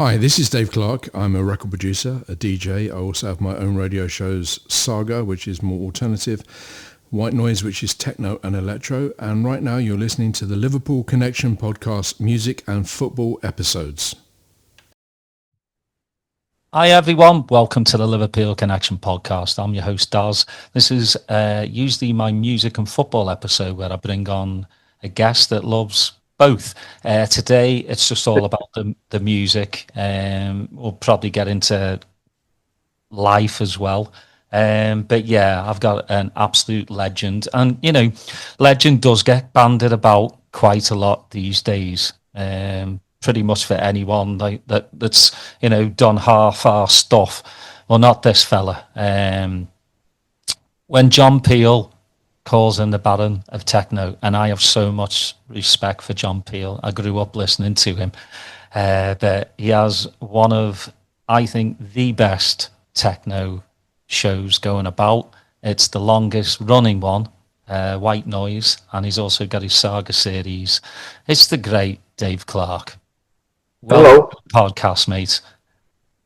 Hi, this is Dave Clarke. I'm a record producer, a DJ. I also have my own radio shows, Saga, which is more alternative, Whitenoise, which is techno and electro, and right now you're listening to the Liverpool Connection Podcast music and football episodes. Hi everyone, welcome to the Liverpool Connection Podcast. I'm your host Daz. This is usually my music and football episode where I bring on a guest that loves both. Today it's just all about the music. We'll probably get into life as well. But yeah, I've got an absolute legend. And, you know, legend does get banded about quite a lot these days. Pretty much for anyone that's, you know, done half our stuff. Well, not this fella. When John Peel calls him the Baron of Techno, and I have so much respect for John Peel. I grew up listening to him. But he has one of, I think, the best techno shows going about. It's the longest running one, Whitenoise, and he's also got his Saga series. It's the great Dave Clarke. Hello. Podcast, mate.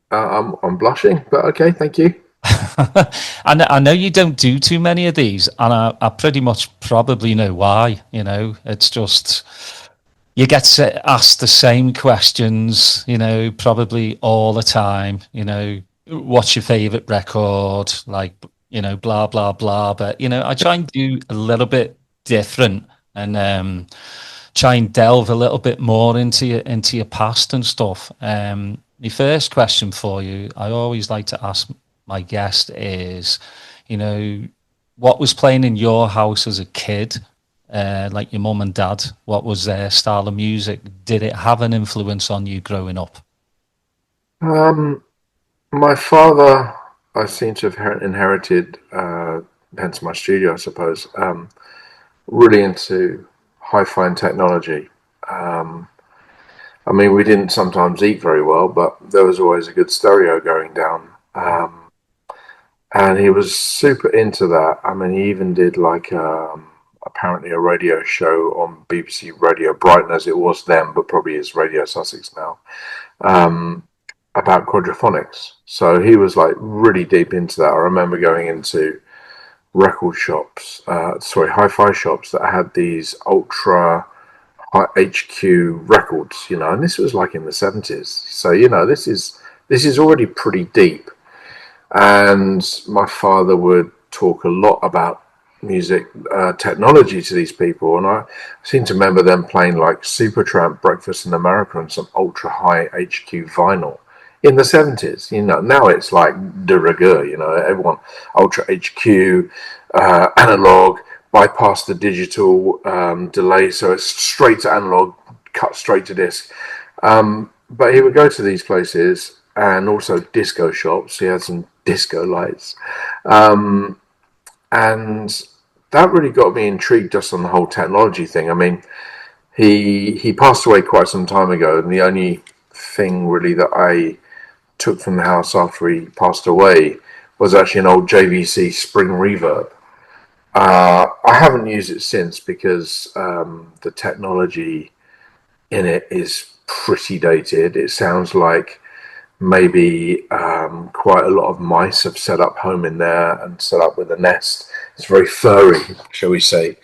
I'm blushing, but okay, thank you. I know you don't do too many of these, and I pretty much probably know why. You know, it's just you get asked the same questions, you know, probably all the time. You know, what's your favorite record? Like, you know, blah blah blah. But you know, I try and do a little bit different and try and delve a little bit more into your past and stuff. My first question for you, I always like to ask my guest is, you know, what was playing in your house as a kid, like your mum and dad? What was their style of music? Did it have an influence on you growing up? My father, I seem to have inherited, hence my studio, I suppose, really into hi-fi and technology. I mean, we didn't sometimes eat very well, but there was always a good stereo going down. And he was super into that. I mean, he even did like apparently a radio show on BBC Radio Brighton, as it was then, but probably is Radio Sussex now, about quadraphonics. So he was like really deep into that. I remember going into record shops, hi-fi shops that had these ultra HQ records, you know, and this was like in the 70s. So, you know, this is already pretty deep. And my father would talk a lot about music technology to these people, and I seem to remember them playing like Supertramp, Breakfast in America, and some ultra high HQ vinyl in the 70s. You know, now it's like de rigueur, you know, everyone ultra HQ, analog, bypass the digital delay, so it's straight to analog, cut straight to disc. But he would go to these places and also disco shops. He had some disco lights. And that really got me intrigued just on the whole technology thing. I mean, he passed away quite some time ago, and the only thing really that I took from the house after he passed away was actually an old JVC Spring Reverb. I haven't used it since because the technology in it is pretty dated. It sounds like maybe quite a lot of mice have set up home in there and set up with a nest. It's very furry, shall we say.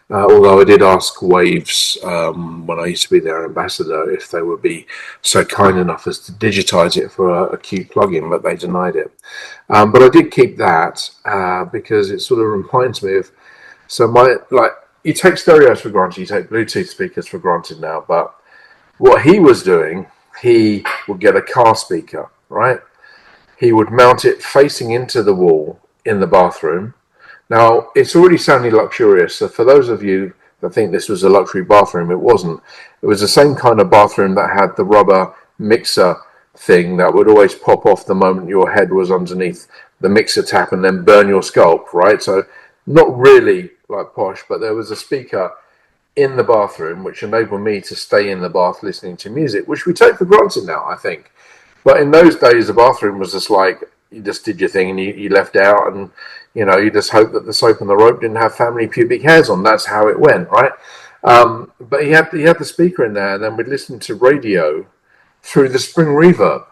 Although I did ask Waves when I used to be their ambassador if they would be so kind enough as to digitize it for a cute plugin, but they denied it. But I did keep that because it sort of reminds me of, you take stereos for granted, you take Bluetooth speakers for granted now, but what he was doing, he would get a car speaker, right? He would mount it facing into the wall in the bathroom. Now, it's already sounding luxurious, so for those of you that think this was a luxury bathroom, it wasn't. It was the same kind of bathroom that had the rubber mixer thing that would always pop off the moment your head was underneath the mixer tap and then burn your scalp, right? So not really like posh, but there was a speaker in the bathroom which enabled me to stay in the bath listening to music, which we take for granted now, I think. But in those days, the bathroom was just like, you just did your thing and you left out, and you know, you just hope that the soap and the rope didn't have family pubic hairs on. That's how it went, right? But he had the speaker in there, and then we'd listen to radio through the spring reverb.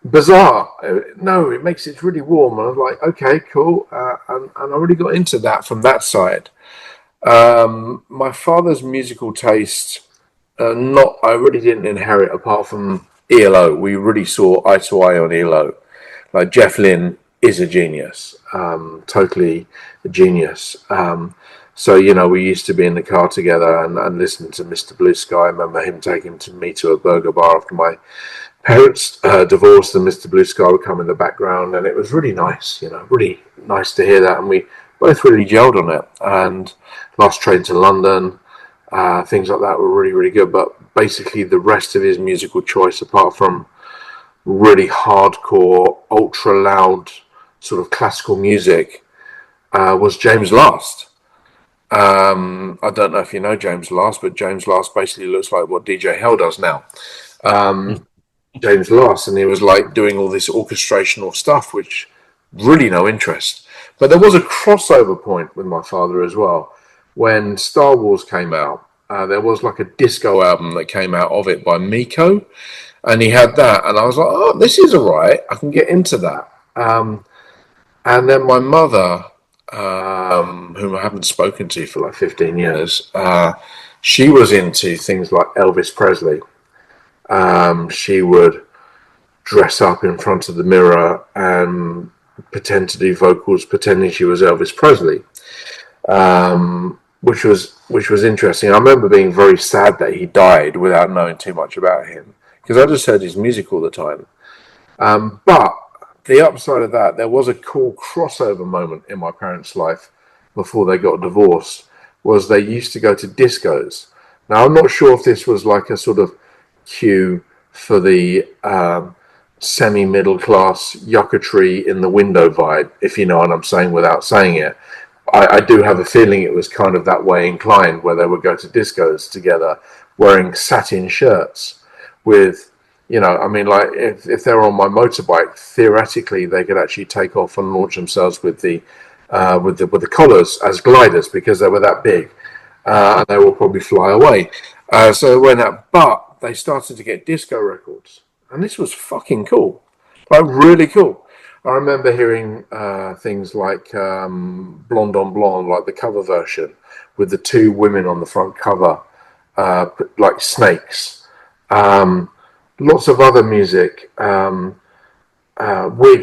Bizarre. No, it makes it really warm. And I was like, okay, cool. And I really got into that from that side. My father's musical taste, I really didn't inherit apart from ELO. We really saw eye to eye on ELO. Like Jeff Lynne is a genius, totally a genius. So, we used to be in the car together and listen to Mr. Blue Sky. I remember him taking me to a burger bar after my parents divorced, and Mr. Blue Sky would come in the background, and it was really nice, really nice to hear that. And we both really gelled on it. And Last Train to London, things like that were really, really good. But basically the rest of his musical choice, apart from really hardcore, ultra loud sort of classical music, was James Last. I don't know if you know James Last, but James Last basically looks like what DJ Hell does now. James Last, and he was like doing all this orchestrational stuff, which really no interest. But there was a crossover point with my father as well. When Star Wars came out, there was like a disco album that came out of it by Miko, and he had that, and I was like, oh, this is all right, I can get into that. And then my mother, whom I haven't spoken to for like 15 years, she was into things like Elvis Presley. She would dress up in front of the mirror and pretend to do vocals, pretending she was Elvis Presley, which was interesting. I remember being very sad that he died without knowing too much about him, because I just heard his music all the time. But the upside of that, there was a cool crossover moment in my parents' life before they got divorced, was they used to go to discos. Now, I'm not sure if this was like a sort of cue for the semi-middle class yucca-tree in the window vibe, if you know what I'm saying without saying it. I do have a feeling it was kind of that way inclined, where they would go to discos together wearing satin shirts with, like if they were on my motorbike, theoretically they could actually take off and launch themselves with the collars as gliders, because they were that big, and they will probably fly away. So when but they started to get disco records, and this was fucking cool, like really cool. I remember hearing things like Blonde on Blonde, like the cover version, with the two women on the front cover, like snakes. Lots of other music, weird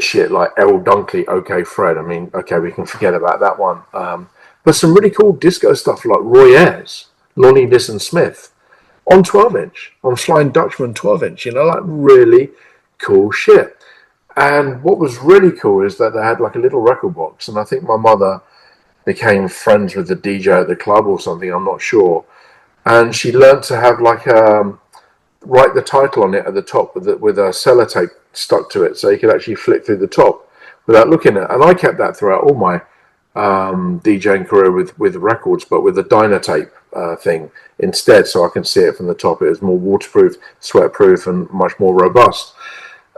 shit like Errol Dunkley, OK Fred. I mean, okay, we can forget about that one. But some really cool disco stuff like Roy Ayers, Lonnie Liston Smith, on 12-inch, on Flying Dutchman 12-inch, like really cool shit. And what was really cool is that they had like a little record box, and I think my mother became friends with the DJ at the club or something, I'm not sure. And she learned to have like write the title on it at the top with a sellotape stuck to it, so you could actually flick through the top without looking at it. And I kept that throughout all my DJing career with records, but with a Dynatape thing instead, so I can see it from the top. It was more waterproof, sweatproof, and much more robust.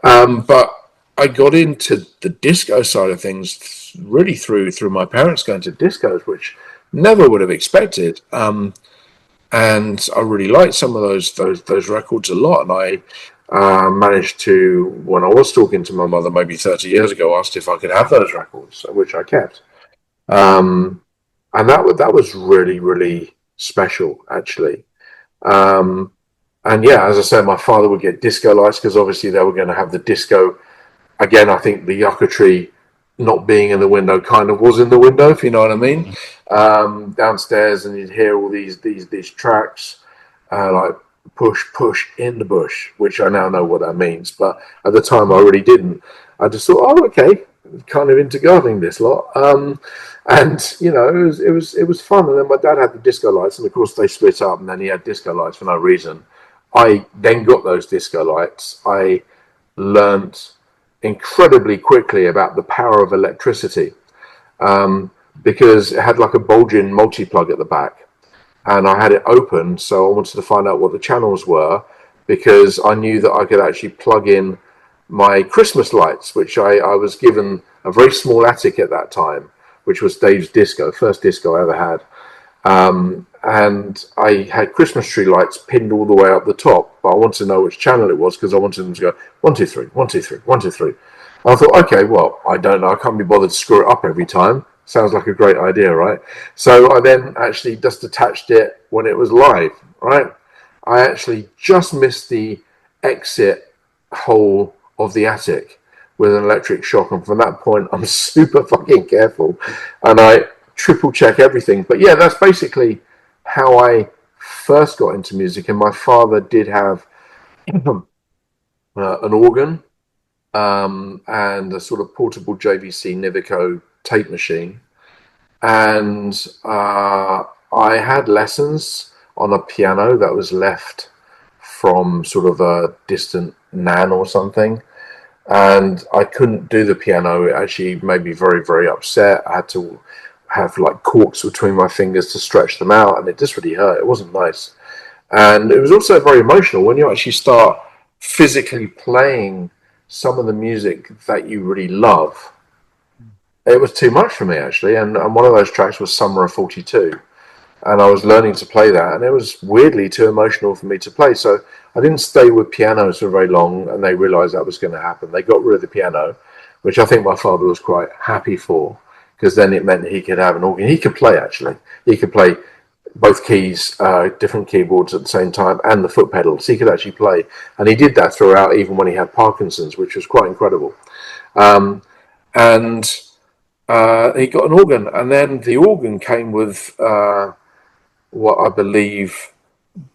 But I got into the disco side of things really through my parents going to discos, which never would have expected. And I really liked some of those records a lot. And I managed to, when I was talking to my mother maybe 30 years ago, asked if I could have those records, which I kept. And that was really, really special, actually. And yeah, as I said, my father would get disco lights, because obviously they were going to have the disco. Again, I think the yucca tree not being in the window kind of was in the window, if you know what I mean. Downstairs, and you'd hear all these tracks like push in the bush, which I now know what that means, but at the time I really didn't. I just thought, oh, okay, kind of into gardening this lot, and it was fun. And then my dad had the disco lights, and of course they split up, and then he had disco lights for no reason. I then got those disco lights. I learnt incredibly quickly about the power of electricity, because it had like a bulging multi-plug at the back, and I had it open, so I wanted to find out what the channels were, because I knew that I could actually plug in my Christmas lights, which I was given a very small attic at that time, which was Dave's Disco, first disco I ever had, and I had Christmas tree lights pinned all the way up the top, but I wanted to know which channel it was because I wanted them to go 1, 2, 3, 1, 2, 3, 1, 2, 3. I thought, okay, well, I don't know, I can't be bothered to screw it up every time. Sounds like a great idea, right? So I then actually just attached it when it was live, right? I actually just missed the exit hole of the attic with an electric shock, and from that point I'm super fucking careful and I triple check everything. But yeah, that's basically how I first got into music. And my father did have an organ and a sort of portable JVC Nivico tape machine, and I had lessons on a piano that was left from sort of a distant nan or something, and I couldn't do the piano. It actually made me very, very upset. I had to have like corks between my fingers to stretch them out, and it just really hurt. It wasn't nice. And it was also very emotional when you actually start physically playing some of the music that you really love. It was too much for me, actually, and one of those tracks was Summer of 42, and I was learning to play that, and it was weirdly too emotional for me to play, so I didn't stay with pianos for very long, and they realised that was going to happen. They got rid of the piano, which I think my father was quite happy for, because then it meant he could have an organ. He could play, actually. He could play both keys, different keyboards at the same time, and the foot pedals. He could actually play, and he did that throughout, even when he had Parkinson's, which was quite incredible. And he got an organ, and then the organ came with what I believe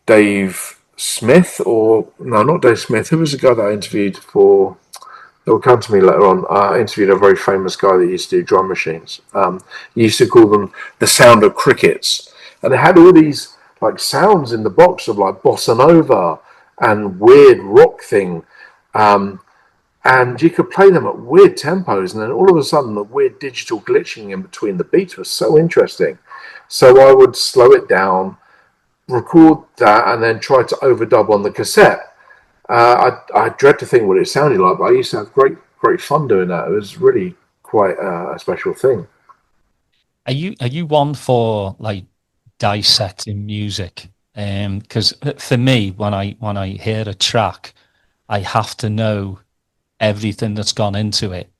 Dave Smith, or no, not Dave Smith. Who was the guy that I interviewed for? It will come to me later on. I interviewed a very famous guy that used to do drum machines. He used to call them the sound of crickets, and it had all these like sounds in the box of like bossa nova and weird rock thing. And you could play them at weird tempos, and then all of a sudden the weird digital glitching in between the beats was so interesting. So I would slow it down, record that, and then try to overdub on the cassette. I dread to think what it sounded like, but I used to have great fun doing that. It was really quite a special thing. Are you one for like dissecting music? Because for me, when I hear a track, I have to know everything that's gone into it.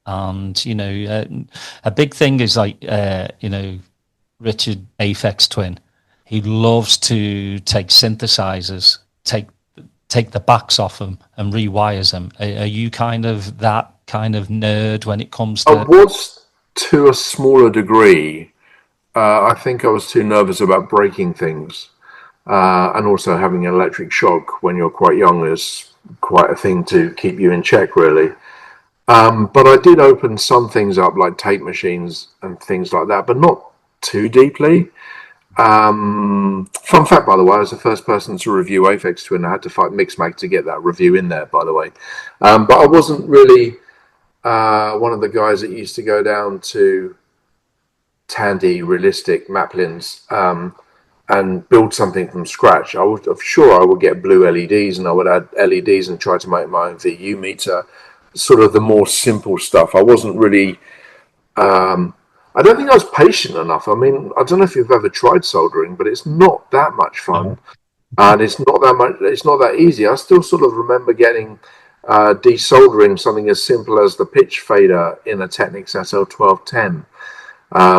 And a big thing is like Richard Aphex Twin, he loves to take synthesizers, take the backs off them and rewires them. Are you kind of that kind of nerd when it comes to... I was, to a smaller degree. I think I was too nervous about breaking things, and also having an electric shock when you're quite young is quite a thing to keep you in check, really. But I did open some things up, like tape machines and things like that, but not too deeply. Fun fact, by the way, I was the first person to review Aphex Twin. I had to fight Mixmag to get that review in there, by the way. But I wasn't really one of the guys that used to go down to Tandy realistic Maplins and build something from scratch. I would get blue LEDs, and I would add LEDs and try to make my own VU meter, sort of the more simple stuff. I wasn't really I don't think I was patient enough. I mean, I don't know if you've ever tried soldering, but it's not that much fun, and it's not that easy. I still sort of remember getting desoldering something as simple as the pitch fader in a Technics SL1210,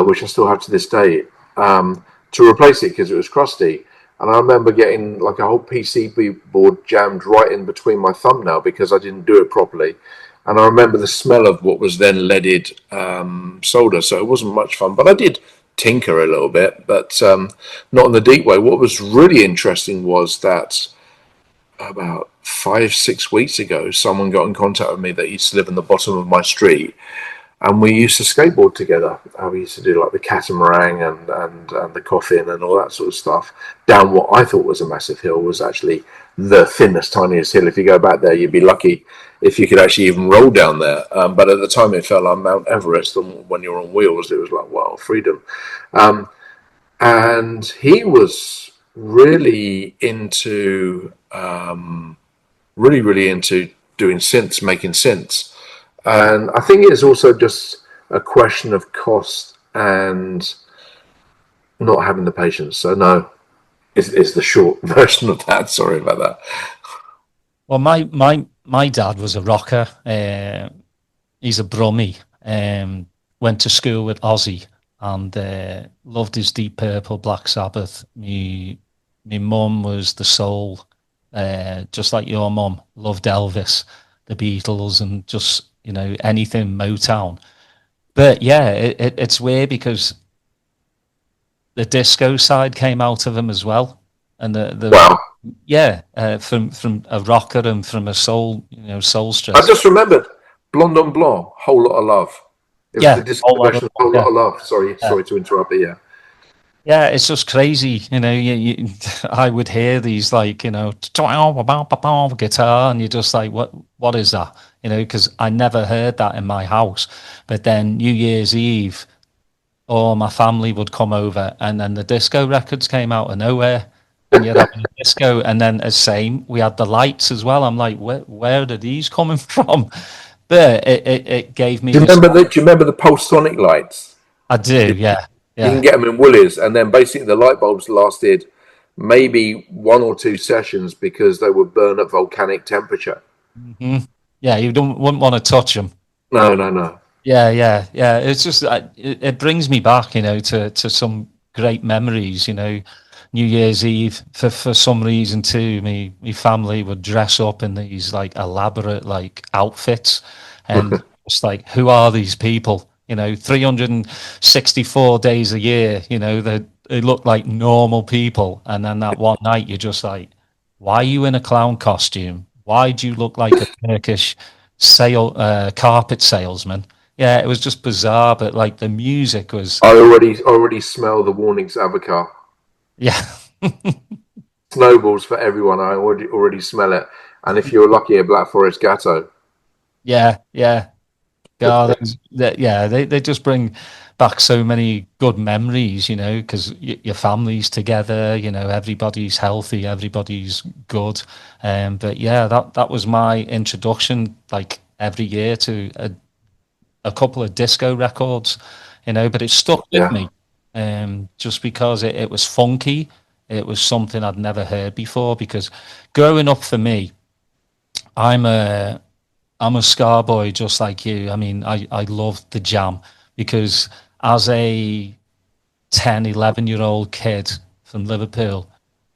which I still have to this day, to replace it because it was crusty. And I remember getting like a whole PCB board jammed right in between my thumbnail because I didn't do it properly. And I remember the smell of what was then leaded solder, so it wasn't much fun. But I did tinker a little bit, but not in the deep way. What was really interesting was that about 5-6 weeks ago, someone got in contact with me that used to live in the bottom of my street, and we used to skateboard together. We used to do like the catamaran and the coffin and all that sort of stuff down what I thought was a massive hill. Was actually the thinnest, tiniest hill. If you go back there, you'd be lucky if you could actually even roll down there. But at the time, it felt like Mount Everest, and when you're on wheels, it was like, wow, freedom. And he was really into, really into doing synths, making synths. And I think it's also just a question of cost and not having the patience. So no, is the short version of that. Sorry about that. Well, my dad was a rocker. He's a brummie. Went to school with Ozzy and loved his Deep Purple, Black Sabbath. Me mum was the soul, just like your mum. Loved Elvis, the Beatles, and just anything Motown. But yeah, it's weird because the disco side came out of him as well, and Wow. from a rocker and from a soulstress. I just remembered Blonde on Blonde, Whole Lot of Love. It was the disco version, Whole Lot of Love. Sorry to interrupt, but yeah. Yeah, it's just crazy, I would hear these guitar, and you're just like, what is that? Because I never heard that in my house. But then New Year's Eve, all my family would come over, and then the disco records came out of nowhere, and you're having a disco, and then the same, we had the lights as well. I'm like, where are these coming from? But it gave me. Do you remember the pulsonic lights? I do, yeah. You can get them in Woolies, and then basically the light bulbs lasted maybe 1 or 2 sessions because they would burn at volcanic temperature. Mm-hmm. Yeah, you wouldn't want to touch them. No. Yeah. It's just it brings me back, to some great memories. New Year's Eve for some reason too. My family would dress up in these elaborate outfits, and just who are these people? 364 days a year, they look like normal people. And then that one night, you're just like, why are you in a clown costume? Why do you look like a Turkish carpet salesman? Yeah, it was just bizarre, but the music was. I already smell the warnings, Avatar. Yeah. Snowballs for everyone. I already smell it. And if you're lucky, a Black Forest Gatto. Yeah. God, they just bring back so many good memories, because your family's together, everybody's healthy, everybody's good. But yeah, that was my introduction, every year to a couple of disco records, but it stuck with me, just because it was funky. It was something I'd never heard before, because growing up for me, I'm a ska boy just like you. I mean, I loved the jam, because as a 10, 11-year-old kid from Liverpool,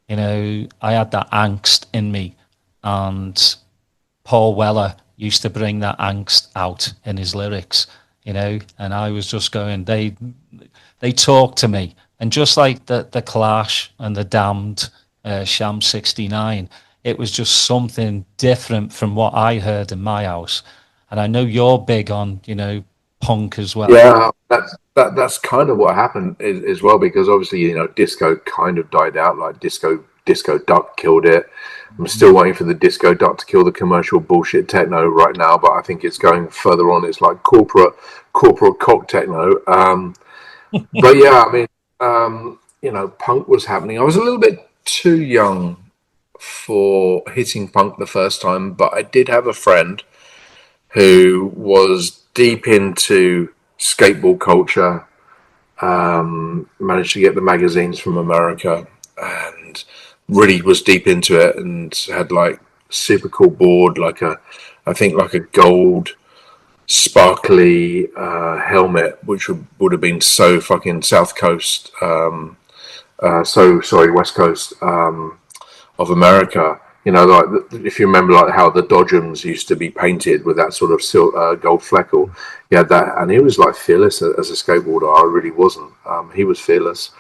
I had that angst in me, and Paul Weller used to bring that angst out in his lyrics, and I was just going, they talk to me. And just like the Clash and the Damned, Sham 69, it was just something different from what I heard in my house. And I know you're big on, punk as well. Yeah, that's kind of what happened as well, because obviously, disco kind of died out. Disco duck killed it. I'm still waiting for the disco duck to kill the commercial bullshit techno right now, but I think it's going further on. It's like corporate cock techno. But yeah, I mean, punk was happening. I was a little bit too young for hitting punk the first time, but I did have a friend who was deep into skateboard culture, managed to get the magazines from America, and really was deep into it, and had super cool board, I think a gold sparkly helmet, which would have been so fucking South Coast, West Coast of America. If you remember, how the Dodgems used to be painted with that sort of gold fleckle. He had that, and he was fearless as a skateboarder. I really wasn't. He was fearless.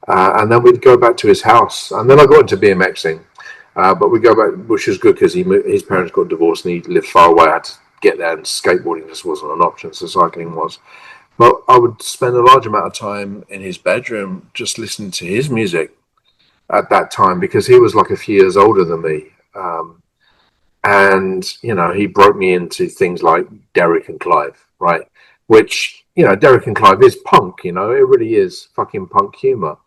And then we'd go back to his house, and then I got into BMXing. But we go back, which is good because his parents got divorced and he lived far away. I had to get there, and skateboarding just wasn't an option, so cycling was. But I would spend a large amount of time in his bedroom just listening to his music at that time, because he was a few years older than me. And, he broke me into things like Derek and Clive, right? Which, Derek and Clive is punk, it really is fucking punk humor.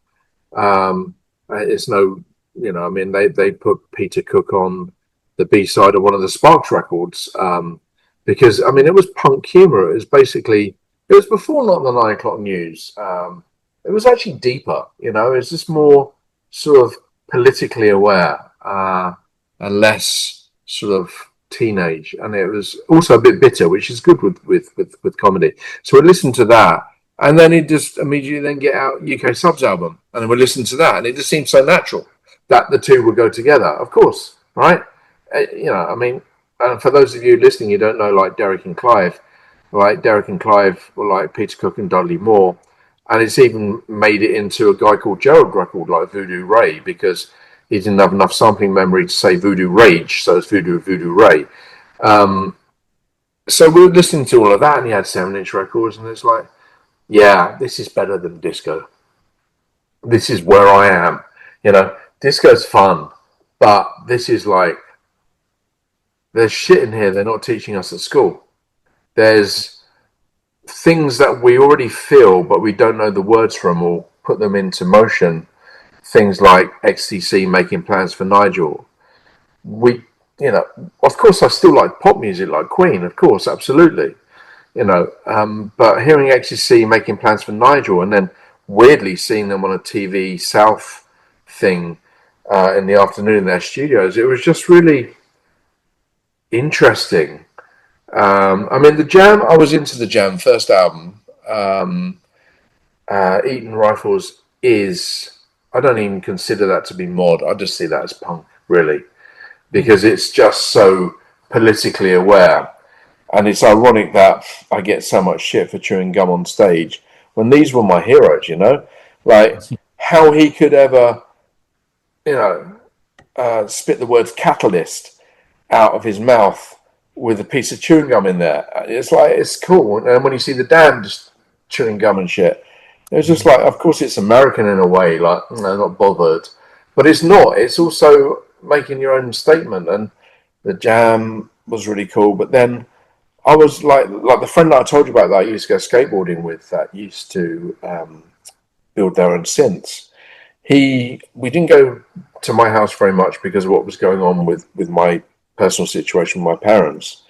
It's no, they put Peter Cook on the B-side of one of the Sparks records, because, it was punk humor. It was before Not the 9 O'Clock News. it was actually deeper. It's just more sort of politically aware and less sort of teenage, and it was also a bit bitter, which is good with comedy. So we listened to that, and then it just immediately then get out UK Subs album, and then we listened to that, and it just seemed so natural that the two would go together. Of course, right? I mean, and for those of you listening, you don't know, like Derek and Clive, right? Derek and Clive were like Peter Cook and Dudley Moore, and it's even made it into a guy called Gerald record, like Voodoo Ray, because he didn't have enough sampling memory to say Voodoo Rage, so it's Voodoo Ray. So we were listening to all of that, and he had 7-inch records, and it's like, yeah, this is better than disco. This is where I am. Disco's fun, but this is like, there's shit in here they're not teaching us at school. There's things that we already feel, but we don't know the words for them or put them into motion. Things like XTC making plans for Nigel. Of course, I still like pop music, like Queen, of course, absolutely. But hearing XTC making plans for Nigel, and then weirdly seeing them on a TV South thing in the afternoon in their studios, it was just really interesting. The Jam, I was into the Jam first album. Eaton Rifles is, I don't even consider that to be mod. I just see that as punk, really, because it's just so politically aware. And it's ironic that I get so much shit for chewing gum on stage when these were my heroes, like how he could ever, spit the words catalyst out of his mouth with a piece of chewing gum in there. It's like, it's cool. And when you see the Damned just chewing gum and shit, it's just like, of course it's American in a way, like, not bothered, but it's not. It's also making your own statement. And the Jam was really cool. But then I was like the friend that I told you about that I used to go skateboarding with, that used to build their own synths. We didn't go to my house very much because of what was going on with my personal situation with my parents.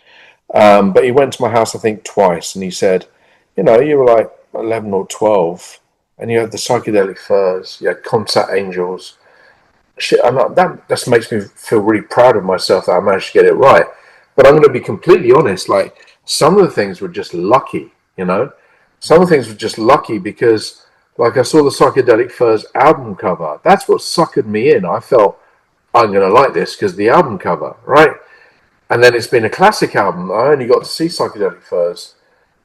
But he went to my house, I think, twice, and he said, you were like 11 or 12, and you had the Psychedelic Furs, you had Contact Angels. Shit, that just makes me feel really proud of myself that I managed to get it right. But I'm going to be completely honest, like, some of the things were just lucky, Some of the things were just lucky because, like, I saw the Psychedelic Furs album cover. That's what suckered me in. I felt, I'm going to like this because the album cover, right? And then it's been a classic album. I only got to see Psychedelic Furs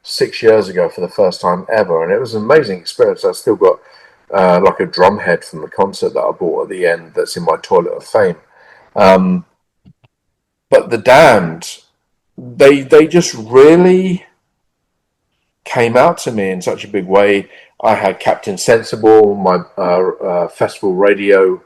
6 years ago for the first time ever, and it was an amazing experience. I still got like a drum head from the concert that I bought at the end that's in my toilet of fame. But the Damned, they just really came out to me in such a big way. I had Captain Sensible, my festival radio.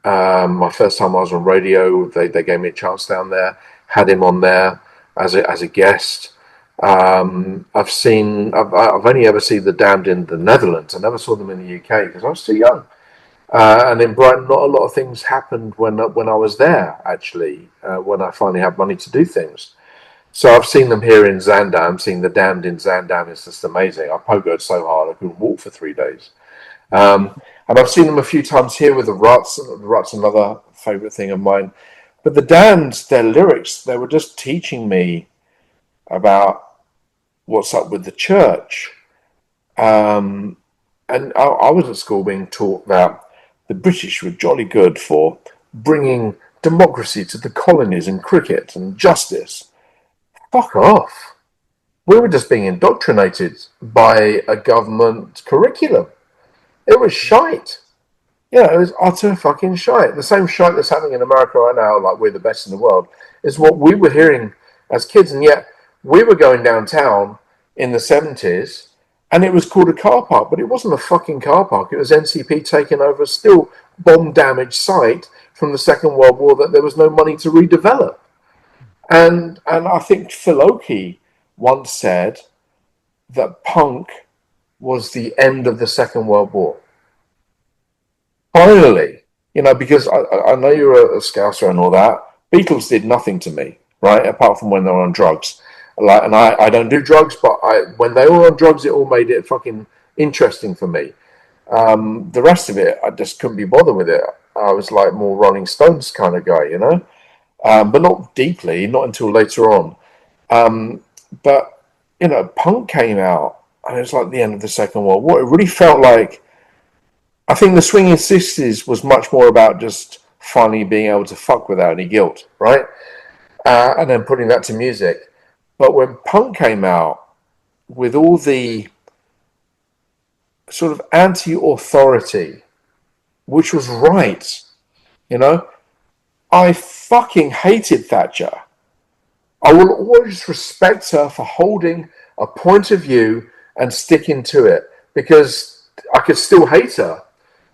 My first time I was on radio, they gave me a chance down there. Had him on there as a guest. I've only ever seen the Damned in the Netherlands. I never saw them in the UK because I was too young. And in Brighton, not a lot of things happened when I was there. Actually, when I finally had money to do things. So I've seen them here in Zaandam. Seeing the Damned in Zaandam is just amazing. I pogoed so hard I couldn't walk for 3 days. And I've seen them a few times here with the Ruts. The Ruts, another favourite thing of mine. But the Damned, their lyrics, they were just teaching me about what's up with the church. And I was at school being taught that the British were jolly good for bringing democracy to the colonies and cricket and justice. Fuck off. We were just being indoctrinated by a government curriculum. It was shite. It was utter fucking shite. The same shite that's happening in America right now, like we're the best in the world, is what we were hearing as kids. And yet we were going downtown in the 70s and it was called a car park, but it wasn't a fucking car park. It was NCP taking over a still bomb-damaged site from the Second World War that there was no money to redevelop. And I think Phil Oakey once said that punk was the end of the Second World War. Finally, because I know you're a Scouser and all that. Beatles did nothing to me, right? Apart from when they were on drugs. And I don't do drugs, but when they were on drugs, it all made it fucking interesting for me. The rest of it, I just couldn't be bothered with it. I was like more Rolling Stones kind of guy, you know, but not deeply, not until later on. But, you know, punk came out, and it was like the end of the Second World War. It really felt like, I think the Swinging Sixties was much more about just finally being able to fuck without any guilt, right? And then putting that to music. But when punk came out with all the sort of anti-authority, which was right, you know, I fucking hated Thatcher. I will always respect her for holding a point of view and sticking to it, because I could still hate her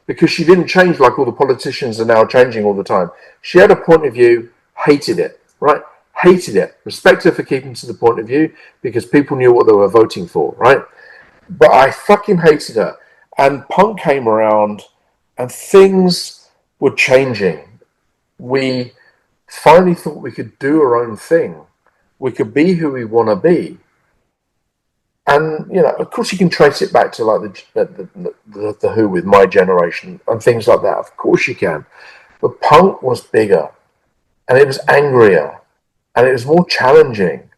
because she didn't change like all the politicians are now changing all the time. She had a point of view, hated it, right? Hated it. Respect her for keeping to the point of view because people knew what they were voting for, right? But I fucking hated her. And punk came around and things were changing. We finally thought we could do our own thing. We could be who we want to be. And, you know, of course you can trace it back to like the Who with My Generation and things like that. Of course you can. But punk was bigger and it was angrier and it was more challenging.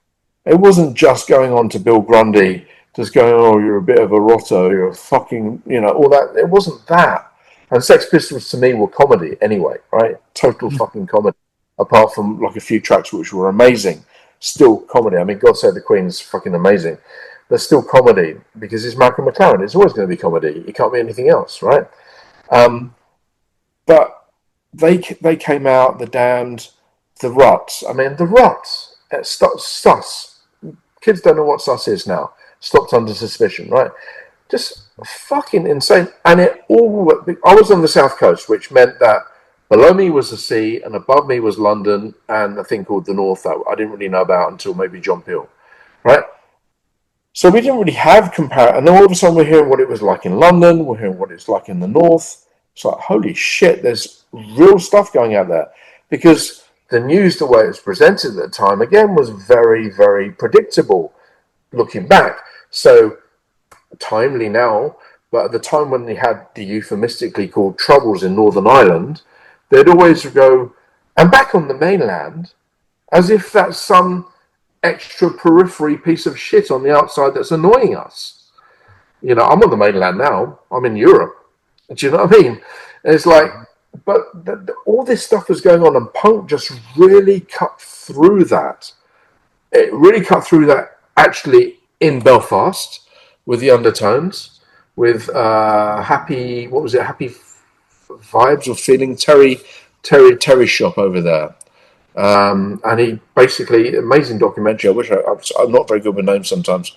It wasn't just going on to Bill Grundy, just going, oh, you're a bit of a rotter, you're a fucking, you know, all that. It wasn't that. And Sex Pistols to me were comedy anyway, right? Total fucking comedy. Apart from like a few tracks which were amazing. Still comedy. I mean, God Save the Queen is fucking amazing. But still comedy because it's Malcolm McLaren. It's always going to be comedy. It can't be anything else, right? But they came out, the Damned, the Ruts. I mean, the Ruts, sus. Kids don't know what sus is now. Stopped under suspicion, right? Just fucking insane. And it all, I was on the South Coast, which meant that below me was the sea and above me was London and a thing called the North that I didn't really know about until maybe John Peel, right? So we didn't really have comparison. And then all of a sudden we're hearing what it was like in London. We're hearing what it's like in the North. It's like, holy shit, there's real stuff going out there. Because the news, the way it was presented at the time, again, was very, very predictable looking back. So timely now, but at the time when they had the euphemistically called troubles in Northern Ireland, they'd always go, and back on the mainland, as if that's some extra periphery piece of shit on the outside that's annoying us. You know, I'm on the mainland now. I'm in Europe. Do you know what I mean? And it's like, but all this stuff was going on, and punk just really cut through that. It really cut through that actually in Belfast with the undertones, with happy, what was it? Happy vibes or feeling Terry shop over there. And he basically, amazing documentary. I wish I'm not very good with names sometimes.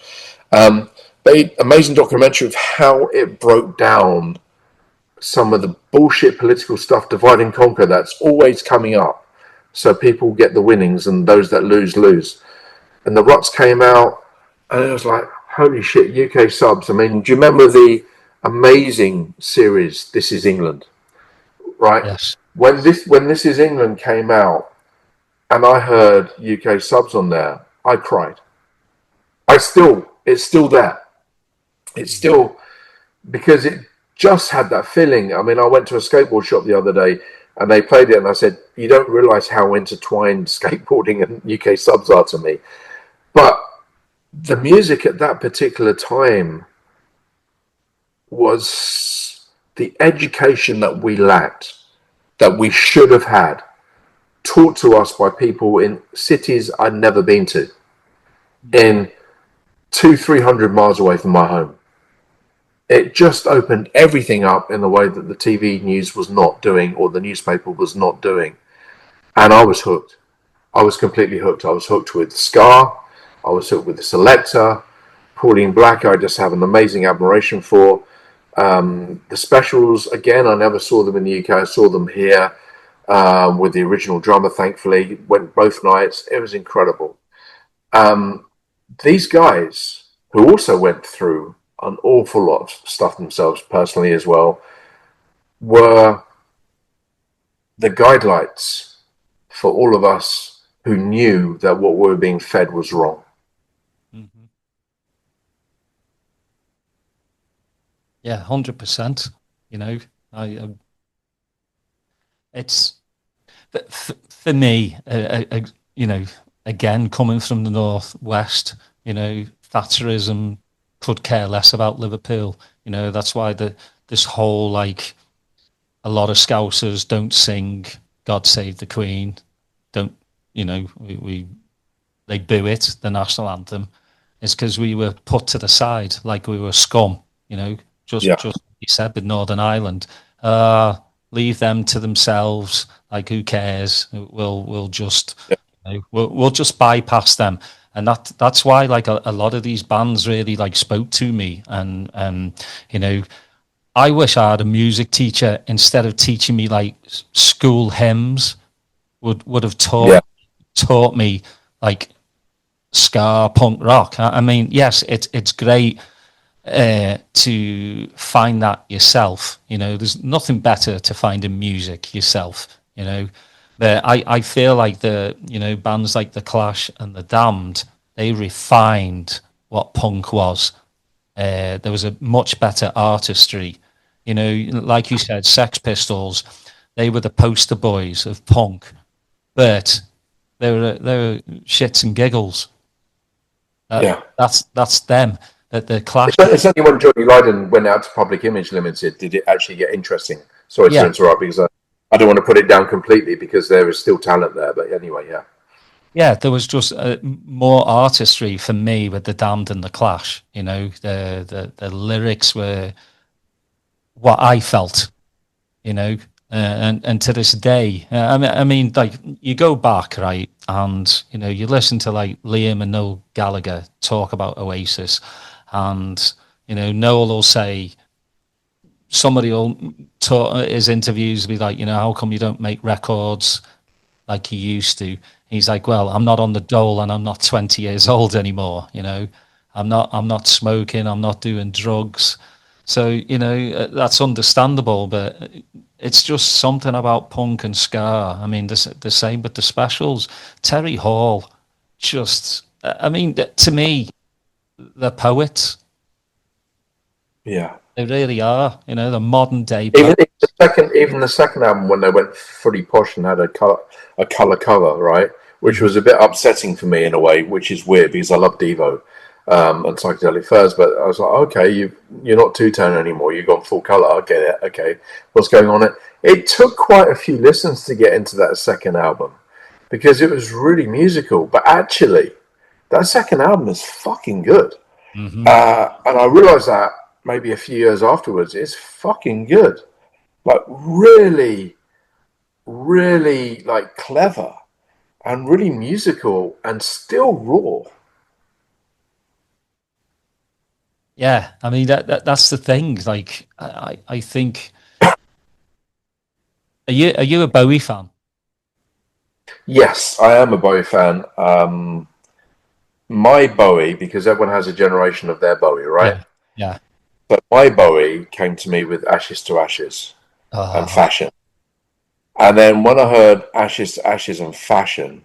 But amazing documentary of how it broke down some of the bullshit political stuff, divide and conquer, that's always coming up. So people get the winnings and those that lose. And the Ruts came out and it was like, holy shit, UK subs. I mean, do you remember the amazing series, This Is England? Right? Yes. When This Is England came out, and I heard UK subs on there, I cried. It's still there. It's still, because it just had that feeling. I mean, I went to a skateboard shop the other day and they played it and I said, you don't realise how intertwined skateboarding and UK subs are to me. But the music at that particular time was the education that we lacked, that we should have had, taught to us by people in cities I'd never been to, in 200-300 miles away from my home. It just opened everything up in the way that the TV news was not doing, or the newspaper was not doing. And I was hooked. I was completely hooked. I was hooked with Ska. I was hooked with the Selector. Pauline Black, I just have an amazing admiration for. The Specials, again, I never saw them in the UK. I saw them here. With the original drummer, thankfully, went both nights. It was incredible. These guys, who also went through an awful lot of stuff themselves personally as well, were the guidelights for all of us who knew that what we were being fed was wrong. Mm-hmm. Yeah, 100%. You know, it's for me, you know, again, coming from the Northwest, you know, Thatcherism could care less about Liverpool. You know, that's why this whole, like, a lot of Scousers don't sing God Save the Queen. Don't, you know, they boo it, the national anthem. It's because we were put to the side like we were scum, you know, just Yeah. like you said with Northern Ireland. Leave them to themselves. Like, who cares? We'll just, Yeah. you know, we'll just bypass them. And that's why, like, a lot of these bands really, like, spoke to me. And you know, I wish I had a music teacher, instead of teaching me like school hymns, would have Yeah. taught me like ska, punk rock. I mean, yes, it's great to find that yourself. You know, there's nothing better to find in music yourself. You know, but I feel like you know, bands like the Clash and the Damned, they refined what punk was. There was a much better artistry. You know, like you said, Sex Pistols, they were the poster boys of punk, but they were shits and giggles. Yeah. That's them. That the Clash. It's only when Johnny Lydon went out to Public Image Limited did it actually get interesting. Sorry to Yeah, interrupt, because I don't want to put it down completely, because there is still talent there. But anyway, yeah. yeah. There was just more artistry for me with the Damned and the Clash. You know, the lyrics were what I felt. You know, and to this day, I mean, like, you go back, right, and you know, you listen to like Liam and Noel Gallagher talk about Oasis, and you know, Noel will say, somebody will talk his interviews will be like, you know, how come you don't make records like you used to? He's like, well, I'm not on the dole, and I'm not 20 years old anymore. You know, I'm not smoking, I'm not doing drugs. So, you know, that's understandable, but it's just something about punk and ska. I mean, the same with the Specials. Terry Hall, just, I mean, to me, they're poets. Yeah. They really are. You know, the modern day Even poets. even the second album, when they went fully posh and had a color cover, right, which was a bit upsetting for me in a way, which is weird because I love Devo and Psychedelic Furs, but I was like, okay, you're not two-tone anymore, you've gone full color. I get it. Okay, what's going on? It took quite a few listens to get into that second album because it was really musical, but actually, that second album is fucking good. Mm-hmm. And I realized that maybe a few years afterwards, it's fucking good. Like, really, really, like, clever and really musical and still raw. Yeah, I mean, that's the thing. Like, I think, are you a Bowie fan? Yes, I am a Bowie fan. My Bowie, because everyone has a generation of their Bowie, right? Yeah, yeah. But my Bowie came to me with Ashes to Ashes and Oh, Fashion. And then when I heard Ashes to Ashes and Fashion,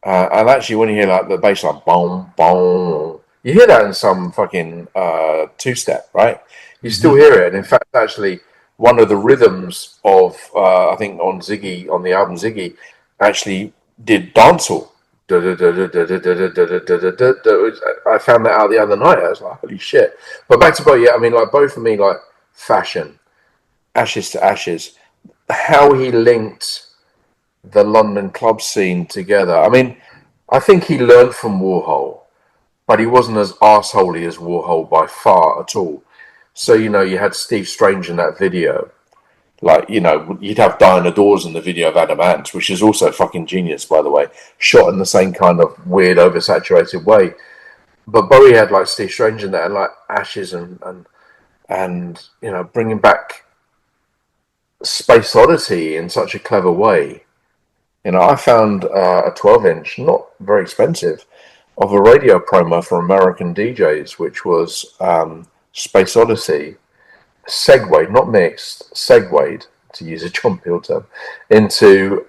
and actually when you hear like the bass line, boom, boom, you hear that in some fucking two-step, right? You still hear it. And in fact, actually, one of the rhythms of, I think on the album Ziggy, actually did dancehall. I found that out the other night. I was like, holy shit. But back to Bowie, yeah, I mean, like, both for me, like, Fashion, Ashes to Ashes, how he linked the London club scene together. I mean, I think he learned from Warhol, but he wasn't as arseholey as Warhol by far at all. So, you know, you had Steve Strange in that video. Like, you know, you'd have Diana Dawes in the video of Adam Ant, which is also fucking genius, by the way, shot in the same kind of weird, oversaturated way. But Bowie had like Steve Strange in there, and like Ashes and you know, bringing back Space Oddity in such a clever way. You know, I found a 12-inch, not very expensive, of a radio promo for American DJs, which was Space Odyssey, segued, not mixed, segued, to use a John Peel term, into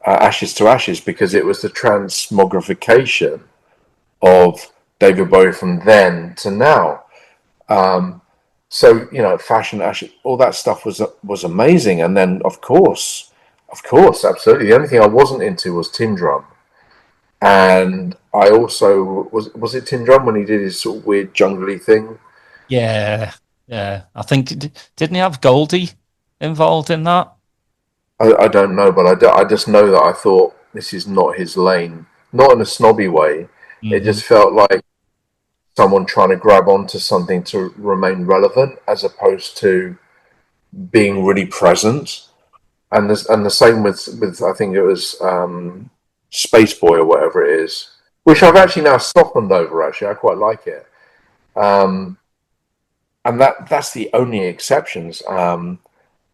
Ashes to Ashes, because it was the transmogrification of David Bowie from then to now. So, fashion, actually, all that stuff was amazing. And then, of course, absolutely. The only thing I wasn't into was Tin Drum. And I also was it Tin Drum when he did his sort of weird jungly thing? Yeah, yeah. I think didn't he have Goldie involved in that? I don't know, but I just know that I thought this is not his lane. Not in a snobby way. It Hmm. just felt like someone trying to grab onto something to remain relevant, as opposed to being really present. And the same with I think it was Space Boy or whatever it is, which I've actually now softened over. Actually, I quite like it. Um, and that's the only exceptions. I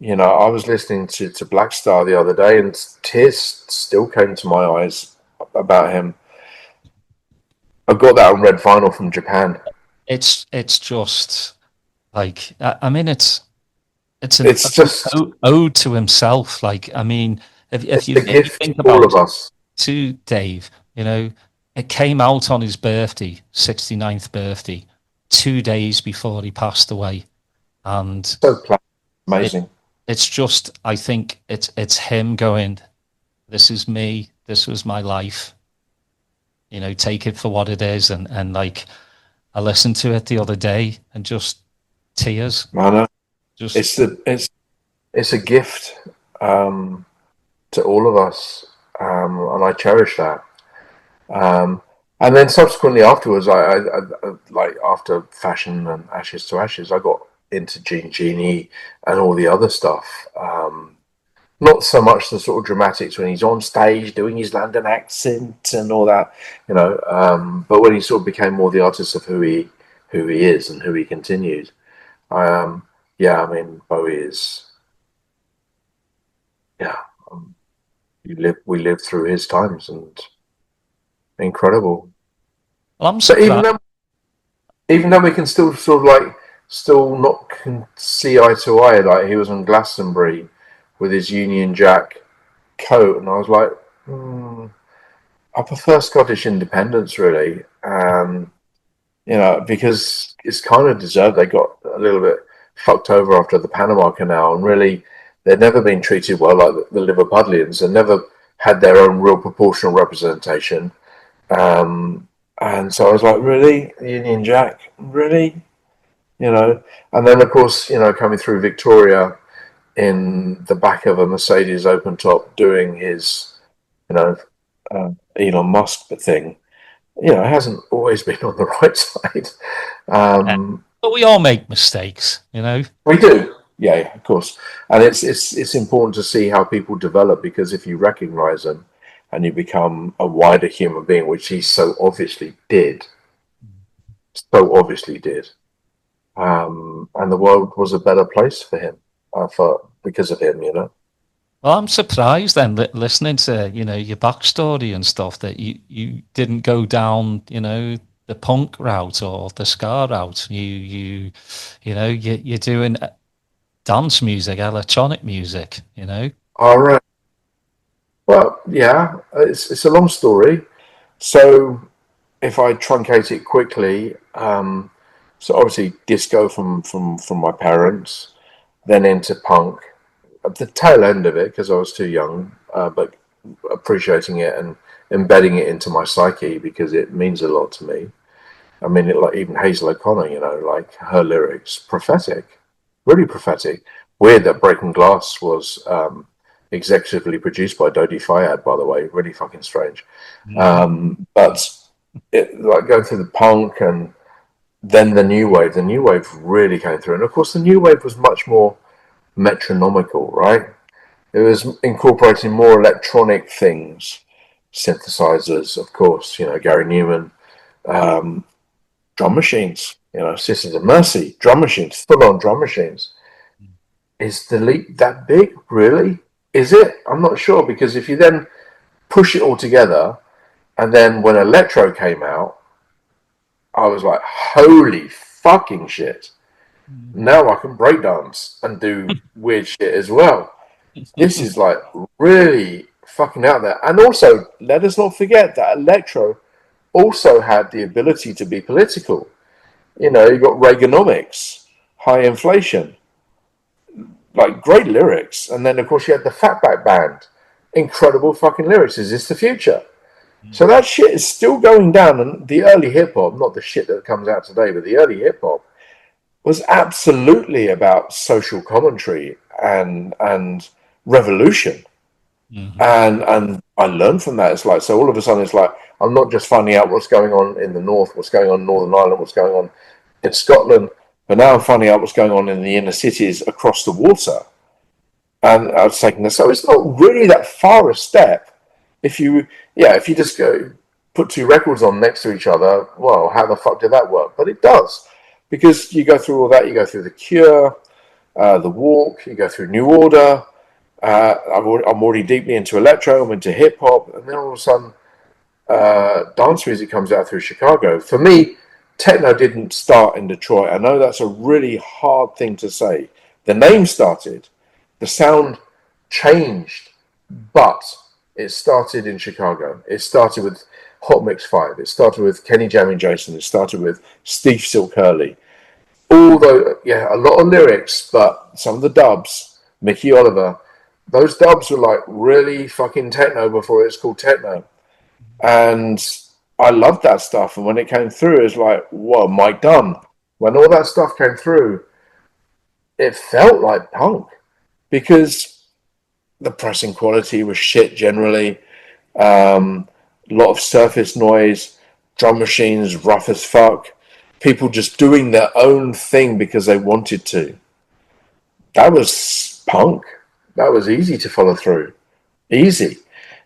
was listening to Black Star the other day, and tears still came to my eyes about him. I got that on red vinyl from Japan. It's just like I mean it's an It's just ode to himself. Like I mean, if it's you a if you gift to think all about of us. to Dave, it came out on his birthday, 69th birthday, 2 days before he passed away, and it Amazing. it's just I think it's him going, this is me, this was my life, take it for what it is, and like I listened to it the other day and just tears, I know. just It's a gift to all of us, and I cherish that. Um, and then subsequently afterwards, I like after Fashion and Ashes to Ashes, I got into Genie and all the other stuff. Not so much the sort of dramatics when he's on stage doing his London accent and all that, but when he sort of became more the artist of who he is and who he continued. Yeah, I mean Bowie is, yeah. Um, we lived through his times, and incredible. well, I'm But even surprised. though even though we can still sort of like still not see eye to eye, like he was on Glastonbury with his Union Jack coat, and I was like, I prefer Scottish independence, really. Because it's kind of deserved. They got a little bit fucked over after the Panama Canal, and really, they've never been treated well like the Liverpudlians, and never had their own real proportional representation. Um, and so I was like, really, Union Jack, really, And then of course, coming through Victoria in the back of a Mercedes open top, doing his, you know, Elon Musk thing. It hasn't always been on the right side. Um, But we all make mistakes. we do, yeah, of course, and it's important to see how people develop, because if you recognise them and you become a wider human being, which he so obviously did, and the world was a better place for him, because of him. Well, I'm surprised then listening to your backstory and stuff that you didn't go down the punk route or the ska route. You're doing dance music, electronic music. All right. Well, yeah, it's a long story. So if I truncate it quickly, so obviously disco from my parents, then into punk. At the tail end of it, because I was too young, but appreciating it and embedding it into my psyche because it means a lot to me. I mean, like even Hazel O'Connor, like her lyrics, prophetic, really prophetic. Weird that Breaking Glass was executively produced by Dodi Fayed, by the way, really fucking strange. But like going through the punk and then the new wave. The new wave really came through, and of course, the new wave was much more metronomical, right? It was incorporating more electronic things, synthesizers, of course. Gary Newman, drum machines. Sisters of Mercy, drum machines, full-on drum machines. Is the leap that big? Really? Is it? I'm not sure, because if you then push it all together, and then when electro came out, I was like, holy fucking shit. Now I can breakdance and do weird shit as well. This is like really fucking out there. And also, let us not forget that electro also had the ability to be political. You got Reaganomics, High Inflation, like great lyrics. And then of course you had the Fatback Band, incredible fucking lyrics. Is this the future? So that shit is still going down, and the early hip hop, not the shit that comes out today, but the early hip hop was absolutely about social commentary and revolution. And I learned from that. It's like, so all of a sudden it's like, I'm not just finding out what's going on in the north, what's going on in Northern Ireland, what's going on in Scotland, but now I'm finding out what's going on in the inner cities across the water. And I was taking this, so it's not really that far a step. If you just go put two records on next to each other, well, how the fuck did that work? But it does, because you go through all that. You go through The Cure, The Walk, you go through New Order. I'm already deeply into electro, I'm into hip hop, and then all of a sudden, dance music comes out through Chicago. For me, techno didn't start in Detroit. I know that's a really hard thing to say. The name started, the sound changed, but it started in Chicago. It started with Hot Mix 5. It started with Kenny Jammin' Jason. It started with Steve Silk Hurley. Although, a lot of lyrics, but some of the dubs, Mickey Oliver, those dubs were like really fucking techno before it was called techno. And I loved that stuff. And when it came through, it was like, whoa, Mike Dunn. When all that stuff came through, it felt like punk, because the pressing quality was shit generally. A lot of surface noise, drum machines rough as fuck. People just doing their own thing because they wanted to. That was punk. That was easy to follow through. Easy.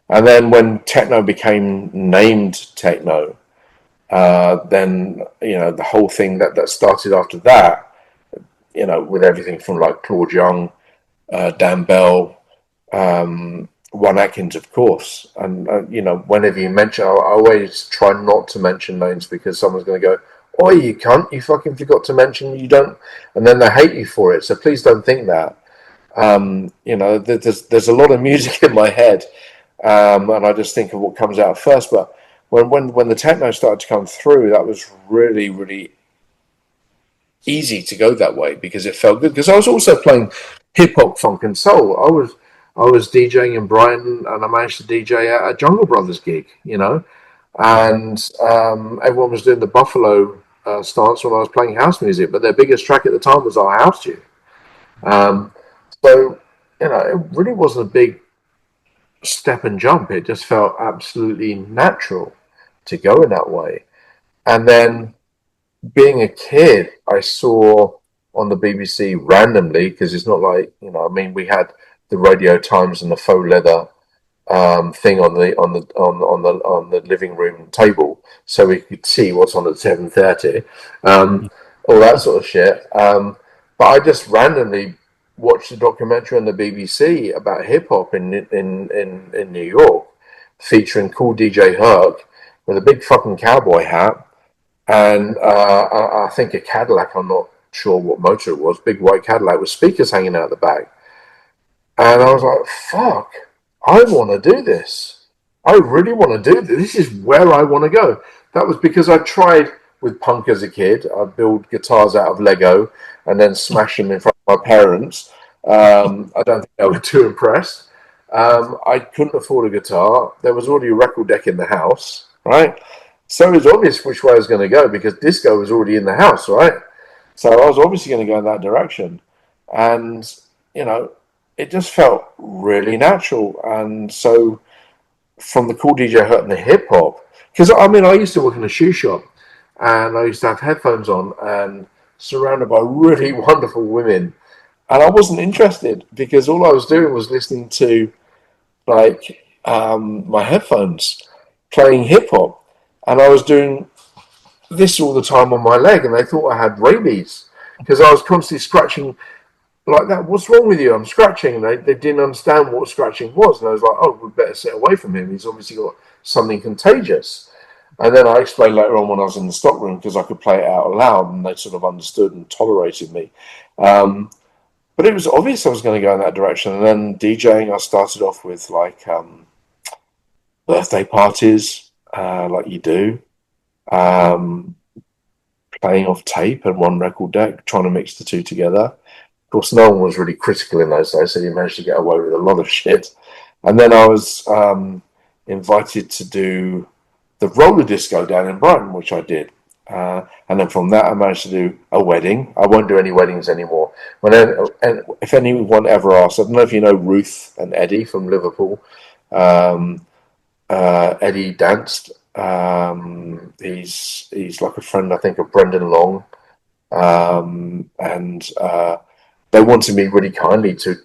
And then when techno became named techno, then, the whole thing that started after that, with everything from like Claude Young, Dan Bell, Juan Atkins, of course. And, whenever you mention, I always try not to mention names, because someone's going to go, "Oh, you cunt, you fucking forgot to mention, you don't," and then they hate you for it. So please don't think that. There's a lot of music in my head, and I just think of what comes out first. But when the techno started to come through, that was really, really easy to go that way, because it felt good. Because I was also playing hip hop, funk, and soul. I was DJing in Brighton, and I managed to DJ at a Jungle Brothers gig, and everyone was doing the Buffalo stance when I was playing house music. But their biggest track at the time was "I Housed You." So, it really wasn't a big step and jump. It just felt absolutely natural to go in that way. And then, being a kid, I saw on the BBC randomly, because it's not like, we had the Radio Times and the faux leather thing on the living room table, so we could see what's on at 7:30, all that sort of shit. But I just randomly watched a documentary on the BBC about hip hop in New York, featuring cool DJ Herc with a big fucking cowboy hat, and I think a Cadillac. I'm not sure what motor it was. Big white Cadillac with speakers hanging out the back. And I was like, "Fuck, I want to do this. I really want to do this. This is where I want to go." That was because I tried with punk as a kid. I'd build guitars out of Lego and then smash them in front of my parents. I don't think they were too impressed. I couldn't afford a guitar. There was already a record deck in the house, right? So it was obvious which way I was going to go, because disco was already in the house, right? So I was obviously going to go in that direction. And, it just felt really natural. And so from the cool DJ Hurt and the hip hop, because I used to work in a shoe shop, and I used to have headphones on and surrounded by really wonderful women. And I wasn't interested, because all I was doing was listening to my headphones playing hip hop. And I was doing this all the time on my leg, and they thought I had rabies, because I was constantly scratching like that. "What's wrong with you? I'm scratching." And they didn't understand what scratching was. And I was like, "Oh, we better stay away from him. He's obviously got something contagious." And then I explained later on when I was in the stock room, because I could play it out loud, and they sort of understood and tolerated me. But it was obvious I was going to go in that direction. And then DJing, I started off with birthday parties, like you do. playing off tape and one record deck, trying to mix the two together. Of course, no one was really critical in those days, so you managed to get away with a lot of shit. And then I was invited to do the roller disco down in Brighton, which I did. And then from that, I managed to do a wedding. I won't do any weddings anymore. And if anyone ever asks, I don't know if you know Ruth and Eddie from Liverpool. Eddie danced. He's like a friend, I think, of Brendan Long. And they wanted me really kindly to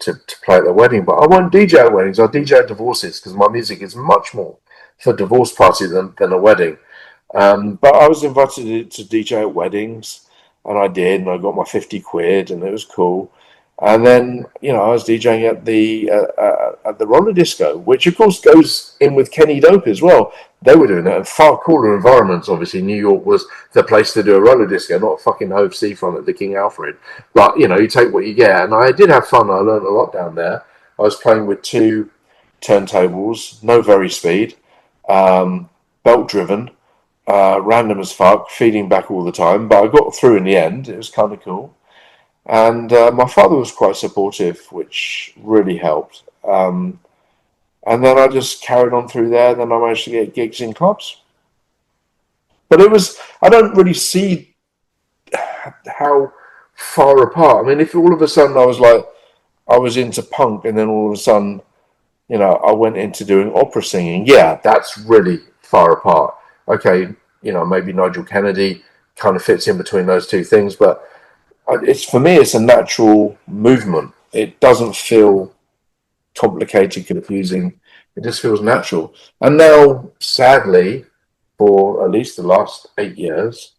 play at their wedding, but I won't DJ at weddings. I DJ at divorces because my music is much more for divorce party than a wedding. But I was invited to DJ at weddings, and I did, and I got my 50 quid, and it was cool. And then, I was DJing at the roller disco, which of course goes in with Kenny Dope as well. They were doing it in far cooler environments. Obviously, New York was the place to do a roller disco, not fucking Hove Seafront at the King Alfred. But, you take what you get. And I did have fun. I learned a lot down there. I was playing with 2 turntables, no very speed, belt driven, random as fuck, feeding back all the time. But I got through in the end. It was kind of cool. And my father was quite supportive, which really helped. And then I just carried on through there. Then I managed to get gigs in clubs. But I don't really see how far apart. I mean, if all of a sudden I was into punk, and then all of a sudden, I went into doing opera singing, yeah, that's really far apart. Okay, maybe Nigel Kennedy kind of fits in between those two things, but for me, it's a natural movement. It doesn't feel complicated, confusing. It just feels natural. And now, sadly, for at least the last 8 years,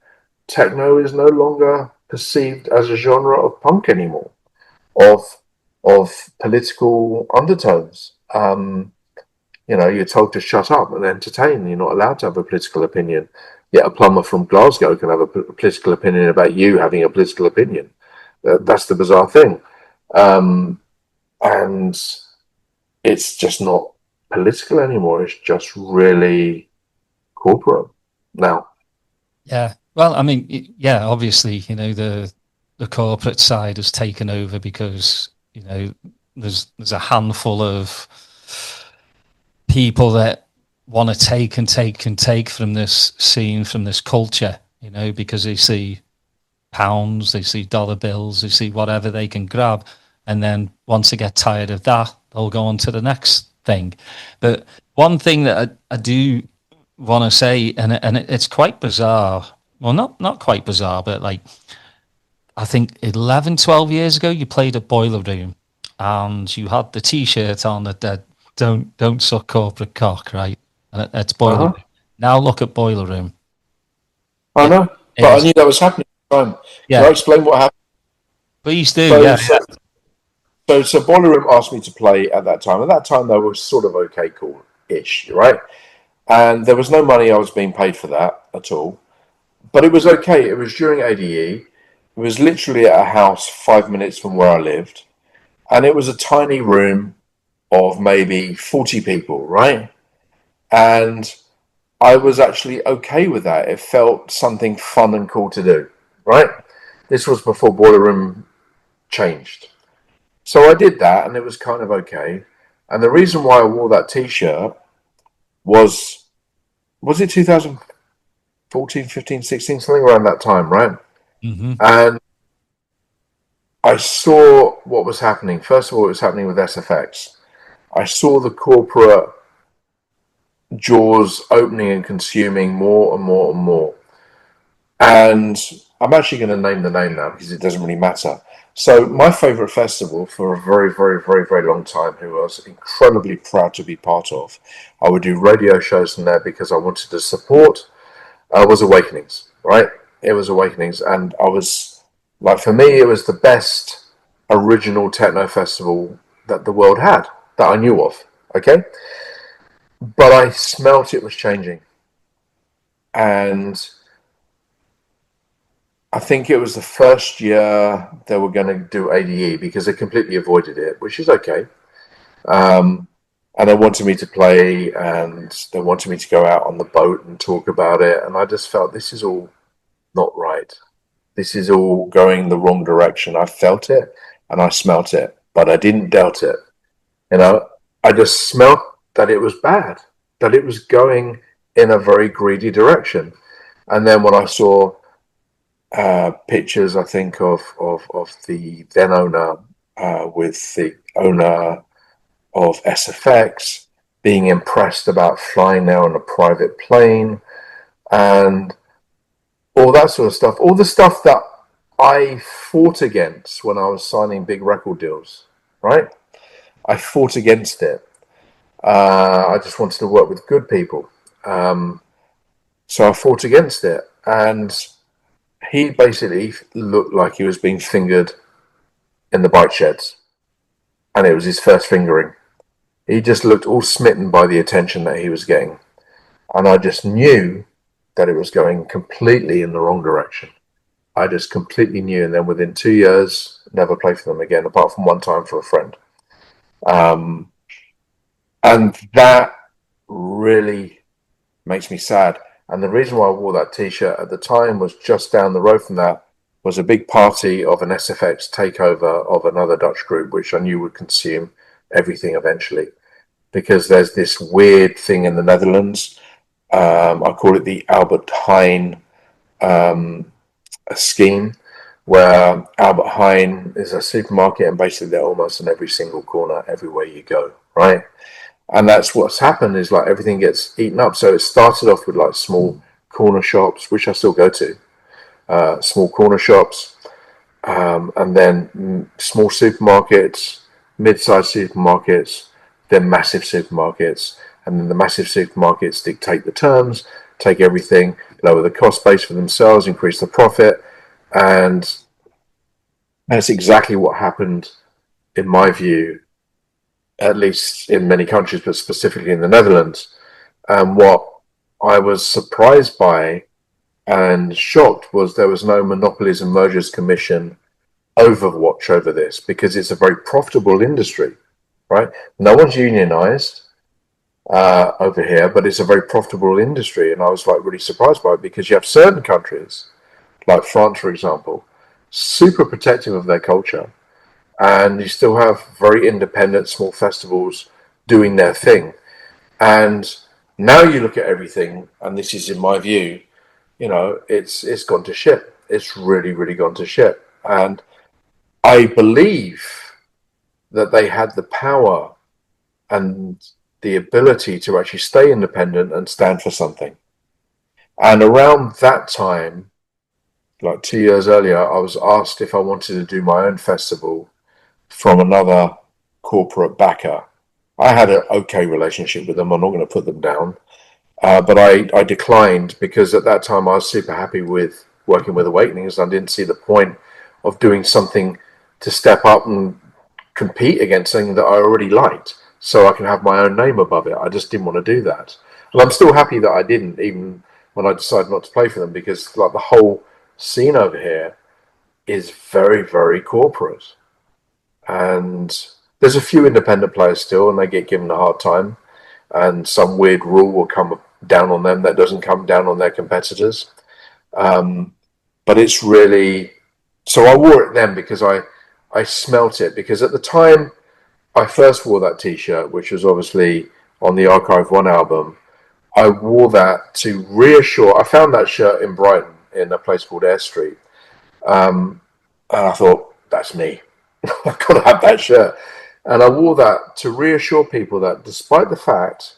techno is no longer perceived as a genre of punk anymore, of political undertones. You're told to shut up and entertain. You're not allowed to have a political opinion. Yet a plumber from Glasgow can have a political opinion about you having a political opinion. That's the bizarre thing. And it's just not political anymore. It's just really corporate now. Yeah. Well, I mean, yeah, obviously, the corporate side has taken over because, there's a handful of people that want to take from this scene, from this culture, because they see pounds, they see dollar bills, they see whatever they can grab. And then once they get tired of that, they'll go on to the next thing. But one thing that I do want to say, and it's quite bizarre. Well, not quite bizarre, but like, I think 11, 12 years ago, you played at Boiler Room and you had the T-shirt on that said, don't suck corporate cock, right? And it's Boiler Room. Now look at Boiler Room. I know, but I knew that was happening at the time. Yeah. Can I explain what happened? Please do, So Boiler Room asked me to play at that time. At that time, they were sort of okay, cool-ish, right? And there was no money I was being paid for that at all. But it was okay. It was during ADE. It was literally at a house 5 minutes from where I lived. And it was a tiny room of maybe 40 people, right? And I was actually okay with that. It felt something fun and cool to do, right? This was before Boiler Room changed. So I did that, and it was kind of okay. And the reason why I wore that T-shirt was it 2014, 15, 16, something around that time, right? Mm-hmm. And I saw what was happening. First of all, it was happening with SFX. I saw the corporate jaws opening and consuming more and more and more. And I'm actually going to name the name now because it doesn't really matter. So my favorite festival for a very, very, very, very long time, who I was incredibly proud to be part of, I would do radio shows in there because I wanted to support, was Awakenings, right? It was Awakenings. And I was, like, for me, it was the best original techno festival that the world had, that I knew of, okay? But I smelt it was changing. And I think it was the first year they were going to do ADE because they completely avoided it, which is okay. And they wanted me to play, and they wanted me to go out on the boat and talk about it. And I just felt this is all not right. This is all going the wrong direction. I felt it and I smelt it, but I didn't doubt it. I just smelt that it was bad, that it was going in a very greedy direction. And then when I saw pictures, I think of the then owner with the owner of SFX being impressed about flying there on a private plane and all that sort of stuff, all the stuff that I fought against when I was signing big record deals, right? I fought against it. I just wanted to work with good people. So I fought against it. And he basically looked like he was being fingered in the bike sheds. And it was his first fingering. He just looked all smitten by the attention that he was getting. And I just knew that it was going completely in the wrong direction. I just completely knew. And then within 2 years, never played for them again, apart from one time for a friend. And that really makes me sad. And the reason why I wore that T-shirt at the time was just down the road from that was a big party of an SFX takeover of another Dutch group, which I knew would consume everything eventually. Because there's this weird thing in the Netherlands. I call it the Albert Heijn scheme, where Albert Heijn is a supermarket and basically they're almost in every single corner, everywhere you go, right? And that's what's happened is like everything gets eaten up. So it started off with like small corner shops, which I still go to, small corner shops, and then small supermarkets, mid-sized supermarkets, then massive supermarkets. And then the massive supermarkets dictate the terms, take everything, lower the cost base for themselves, increase the profit. And that's exactly what happened, in my view, at least in many countries, but specifically in the Netherlands. And what I was surprised by and shocked was there was no Monopolies and Mergers Commission overwatch over this, because it's a very profitable industry, right? No one's unionized over here, but it's a very profitable industry. And I was like really surprised by it, because you have certain countries, like France, for example, super protective of their culture. And you still have very independent small festivals doing their thing. And now you look at everything, and this is in my view, it's gone to shit. It's really, really gone to shit. And I believe that they had the power and the ability to actually stay independent and stand for something. And around that time, like 2 years earlier, I was asked if I wanted to do my own festival from another corporate backer. I had an okay relationship with them. I'm not going to put them down. But I declined, because at that time I was super happy with working with Awakenings. I didn't see the point of doing something to step up and compete against something that I already liked, so I can have my own name above it. I just didn't want to do that. And I'm still happy that I didn't, even when I decided not to play for them, because like the whole scene over here is very, very corporate. And there's a few independent players still, and they get given a hard time, and some weird rule will come down on them that doesn't come down on their competitors. But it's really, so I wore it then because I smelt it, because at the time I first wore that T-shirt, which was obviously on the Archive 1 album, I wore that to reassure. I found that shirt in Brighton in a place called Air Street, and I thought, that's me. I've got to have that shirt. And I wore that to reassure people that despite the fact,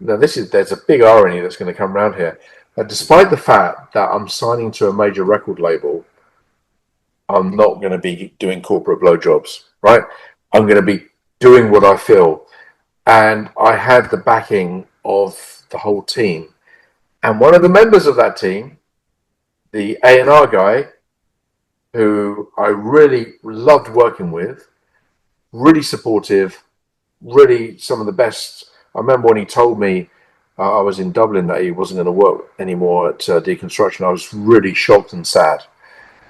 now there's a big irony that's going to come around here, that despite the fact that I'm signing to a major record label, I'm not going to be doing corporate blowjobs, right? I'm going to be doing what I feel. And I had the backing of the whole team. And one of the members of that team, the A&R guy, who I really loved working with, really supportive, really some of the best. I remember when he told me I was in Dublin that he wasn't going to work anymore at Deconstruction, I was really shocked and sad.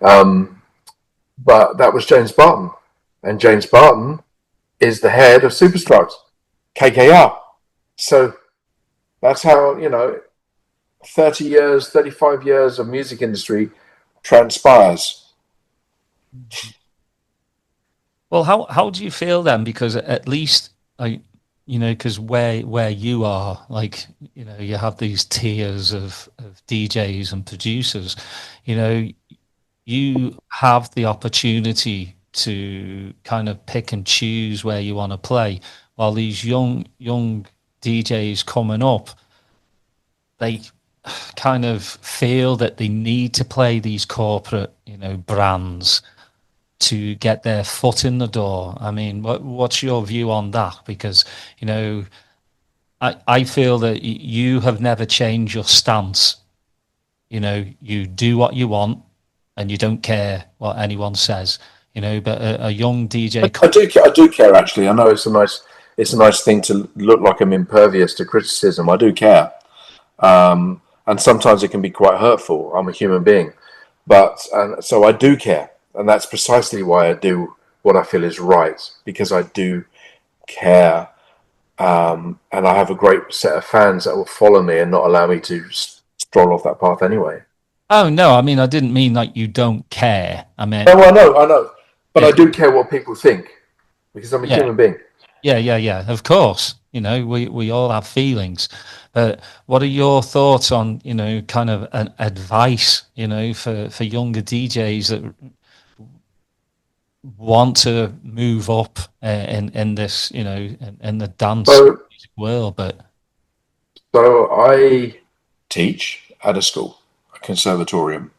But that was James Barton. And James Barton is the head of Superstruct, KKR. So that's how, 30 years, 35 years of music industry transpires. Well, how do you feel then? Because at least because where you are, like, you have these tiers of DJs and producers. You have the opportunity to kind of pick and choose where you want to play, while these young DJs coming up, they kind of feel that they need to play these corporate, brands to get their foot in the door. I mean, what's your view on that? Because, I feel that you have never changed your stance. You do what you want and you don't care what anyone says, but a young DJ... I do care, actually. I know it's a nice thing to look like I'm impervious to criticism. I do care. And sometimes it can be quite hurtful. I'm a human being. And so I do care. And that's precisely why I do what I feel is right, because I do care. And I have a great set of fans that will follow me and not allow me to stroll off that path anyway. Oh, no, I mean, I didn't mean like you don't care. I mean... No, I know. But I do care what people think, because I'm a human being. Yeah, of course. We all have feelings. But what are your thoughts on, kind of an advice, for younger DJs that want to move up in this, in the dance music world? So I teach at a school, a conservatorium.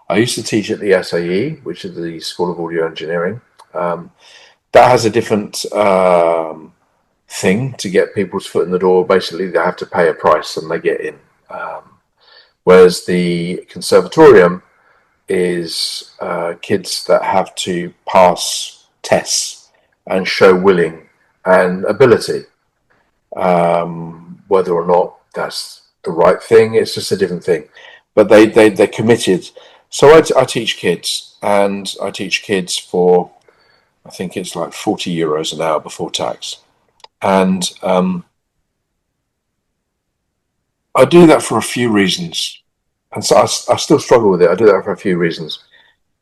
I used to teach at the SAE, which is the School of Audio Engineering. That has a different thing to get people's foot in the door. Basically, they have to pay a price and they get in. Whereas the conservatorium is kids that have to pass tests and show willing and ability. Whether or not that's the right thing, it's just a different thing. But they're committed. So I teach kids, and I teach kids for, I think it's like €40 an hour before tax. And I do that for a few reasons. And so I still struggle with it. I do that for a few reasons.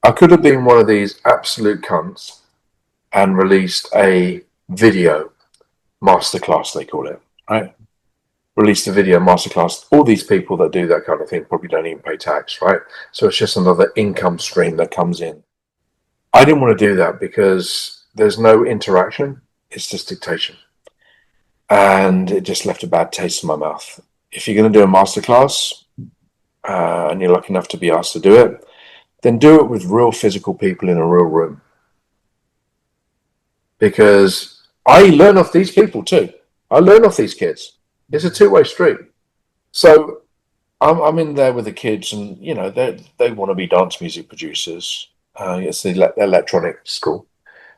I could have been one of these absolute cunts and released a video masterclass, they call it, right? Released a video masterclass. All these people that do that kind of thing probably don't even pay tax, right? So it's just another income stream that comes in. I didn't want to do that because there's no interaction. It's just dictation. And it just left a bad taste in my mouth. If you're going to do a masterclass, and you're lucky enough to be asked to do it, then do it with real physical people in a real room. Because I learn off these people too. I learn off these kids. It's a two-way street. So I'm in there with the kids, and they want to be dance music producers. It's the electronic school,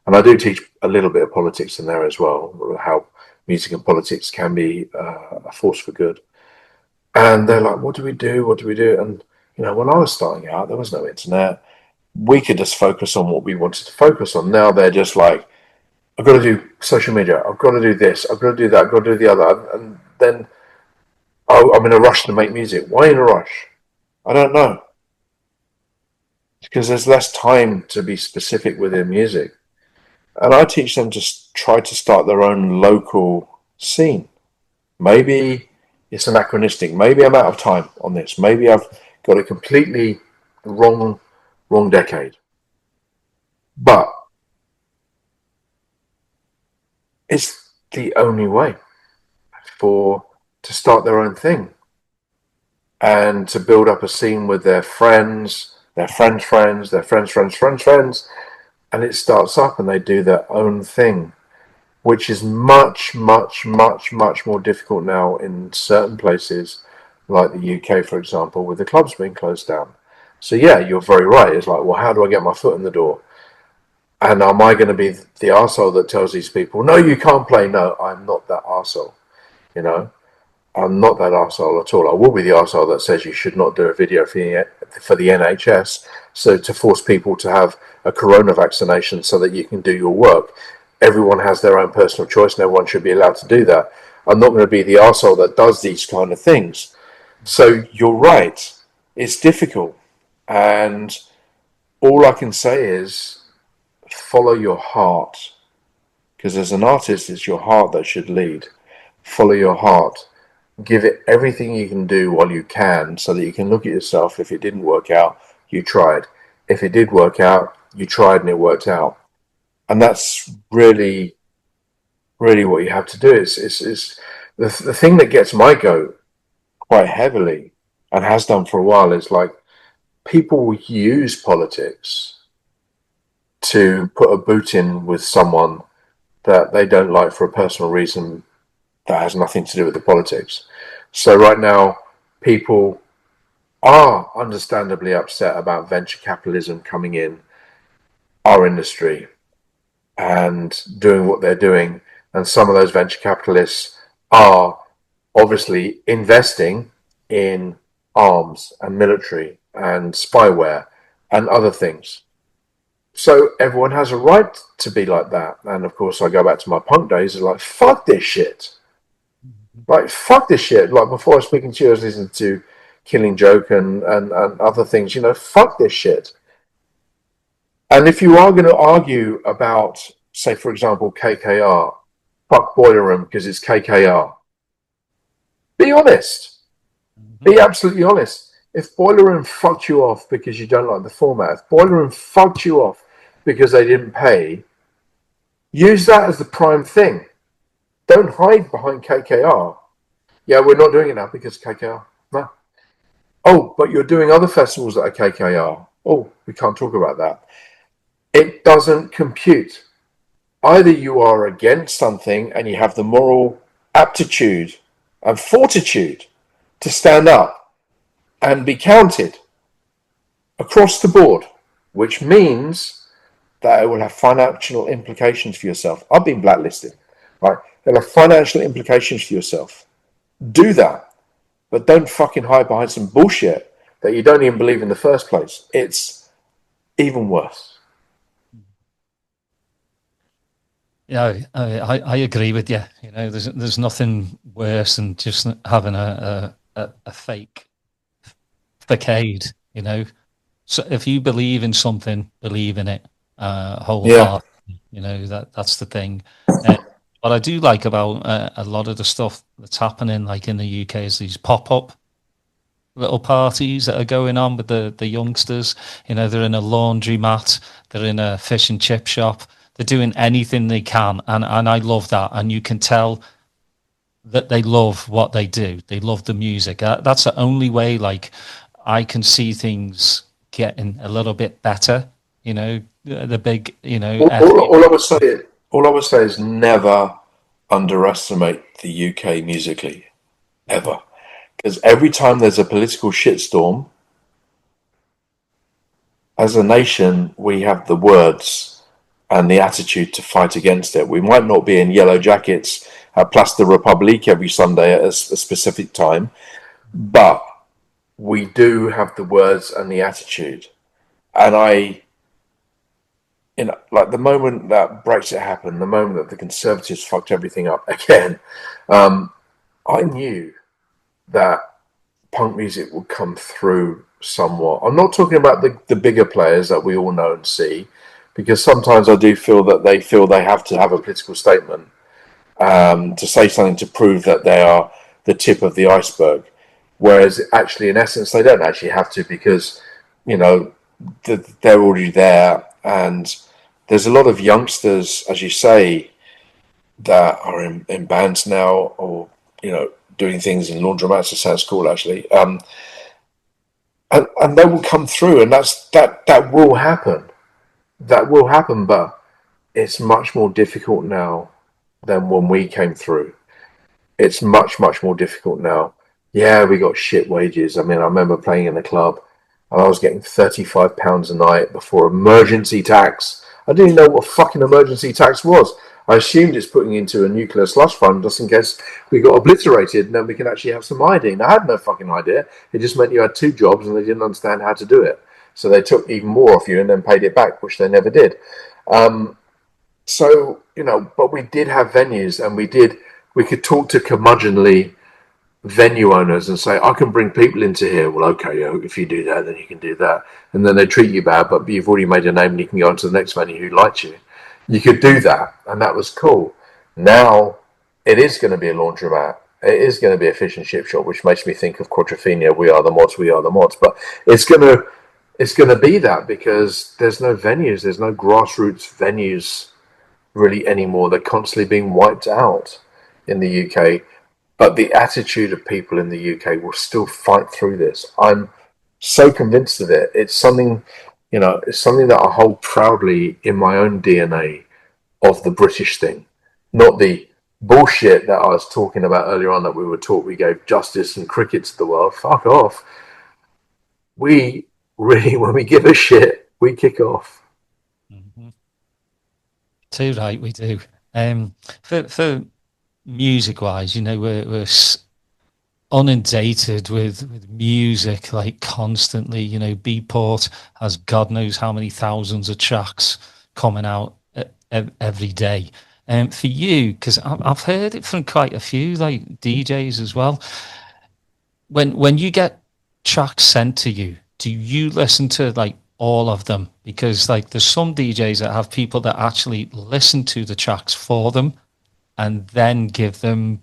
and I do teach a little bit of politics in there as well. How music and politics can be a force for good. And they're like, what do we do? What do we do? And, when I was starting out, there was no internet. We could just focus on what we wanted to focus on. Now they're just like, I've got to do social media. I've got to do this. I've got to do that. I've got to do the other. And then I'm in a rush to make music. Why in a rush? I don't know. Because there's less time to be specific with their music. And I teach them to try to start their own local scene. Maybe it's anachronistic. Maybe I'm out of time on this. Maybe I've got a completely wrong decade. But it's the only way to start their own thing and to build up a scene with their friends, their friends' friends, their friends' friends' friends' friends, and it starts up and they do their own thing, which is much, much, much, much more difficult now in certain places, like the UK, for example, with the clubs being closed down. So yeah, you're very right. It's like, well, how do I get my foot in the door? And am I going to be the arsehole that tells these people, no, you can't play? No, I'm not that arsehole. I'm not that arsehole at all. I will be the arsehole that says you should not do a video for the NHS, so to force people to have a corona vaccination so that you can do your work. Everyone has their own personal choice. No one should be allowed to do that. I'm not going to be the arsehole that does these kind of things. So you're right. It's difficult. And all I can say is follow your heart. Because as an artist, it's your heart that should lead. Follow your heart. Give it everything you can do while you can so that you can look at yourself. If it didn't work out, you tried. If it did work out, you tried and it worked out. And that's really, really what you have to do. It's the thing that gets my goat quite heavily and has done for a while is like people use politics to put a boot in with someone that they don't like for a personal reason that has nothing to do with the politics. So right now, people are understandably upset about venture capitalism coming in our industry and doing what they're doing. And some of those venture capitalists are obviously investing in arms and military and spyware and other things. So everyone has a right to be like that. And of course, I go back to my punk days, it's like, fuck this shit. Like, fuck this shit. Like, before I was speaking to you, I was listening to Killing Joke and other things, you know, fuck this shit. And if you are going to argue about, say, for example, KKR, fuck Boiler Room because it's KKR, be honest. Be absolutely honest. If Boiler Room fucked you off because you don't like the format, if Boiler Room fucked you off because they didn't pay, use that as the prime thing. Don't hide behind KKR. Yeah, we're not doing it now because KKR. No. Oh, but you're doing other festivals that are KKR. Oh, we can't talk about that. It doesn't compute. Either you are against something and you have the moral aptitude and fortitude to stand up and be counted across the board, which means that it will have financial implications for yourself. I've been blacklisted, right? It'll have financial implications for yourself. Do that, but don't fucking hide behind some bullshit that you don't even believe in the first place. It's even worse. Yeah, I agree with you. You know, there's nothing worse than just having a fake facade. You know, so if you believe in something, believe in it wholeheartedly. Yeah. You know, that's the thing. What I do like about a lot of the stuff that's happening, like in the UK, is these pop-up little parties that are going on with the youngsters. You know, they're in a laundromat, they're in a fish and chip shop. They're doing anything they can, and I love that. And you can tell that they love what they do. They love the music. That's the only way, like, I can see things getting a little bit better. You know, the big, you know. All I would say is never underestimate the UK musically, ever, because every time there's a political shitstorm, as a nation, we have the words and the attitude to fight against it. We might not be in yellow jackets at Place de République every Sunday at a specific time, but we do have the words and the attitude. And like the moment that Brexit happened, the moment that the Conservatives fucked everything up again, I knew that punk music would come through somewhat. I'm not talking about the bigger players that we all know and see, because sometimes I do feel that they feel they have to have a political statement to say something to prove that they are the tip of the iceberg, whereas actually in essence they don't actually have to, because you know they're already there. And there's a lot of youngsters, as you say, that are in bands now, or you know, doing things in laundromats. It sounds cool, actually, and they will come through, and that will happen. That will happen, but it's much more difficult now than when we came through. It's much more difficult now. Yeah, we got shit wages. I mean, I remember playing in the club and I was getting £35 a night before emergency tax. I didn't even know what fucking emergency tax was. I assumed it's putting into a nuclear slush fund just in case we got obliterated and then we can actually have some iodine. I had no fucking idea. It just meant you had two jobs and they didn't understand how to do it. So they took even more off you and then paid it back, which they never did. So, you know, but we did have venues and we could talk to curmudgeonly venue owners and say, I can bring people into here. Well, okay, if you do that, then you can do that. And then they treat you bad, but you've already made a name and you can go on to the next venue who likes you. You could do that, and that was cool. Now it is going to be a laundromat. It is going to be a fish and chip shop, which makes me think of Quadrophenia. We are the mods. We are the mods. But it's going to be that, because there's no venues. There's no grassroots venues really anymore. They're constantly being wiped out in the UK. But the attitude of people in the UK will still fight through this. I'm so convinced of it. It's something, it's something that I hold proudly in my own DNA of the British thing, not the bullshit that I was talking about earlier on, that we were taught we gave justice and cricket to the world. Fuck off. We really, when we give a shit, we kick off. Mm-hmm. Too right, we do. For music-wise, we're inundated with music, like, constantly. Beatport has God knows how many thousands of tracks coming out every day. For you, because I've heard it from quite a few, like, DJs as well. When you get tracks sent to you, do you listen to, like, all of them? Because, like, there's some DJs that have people that actually listen to the tracks for them and then give them,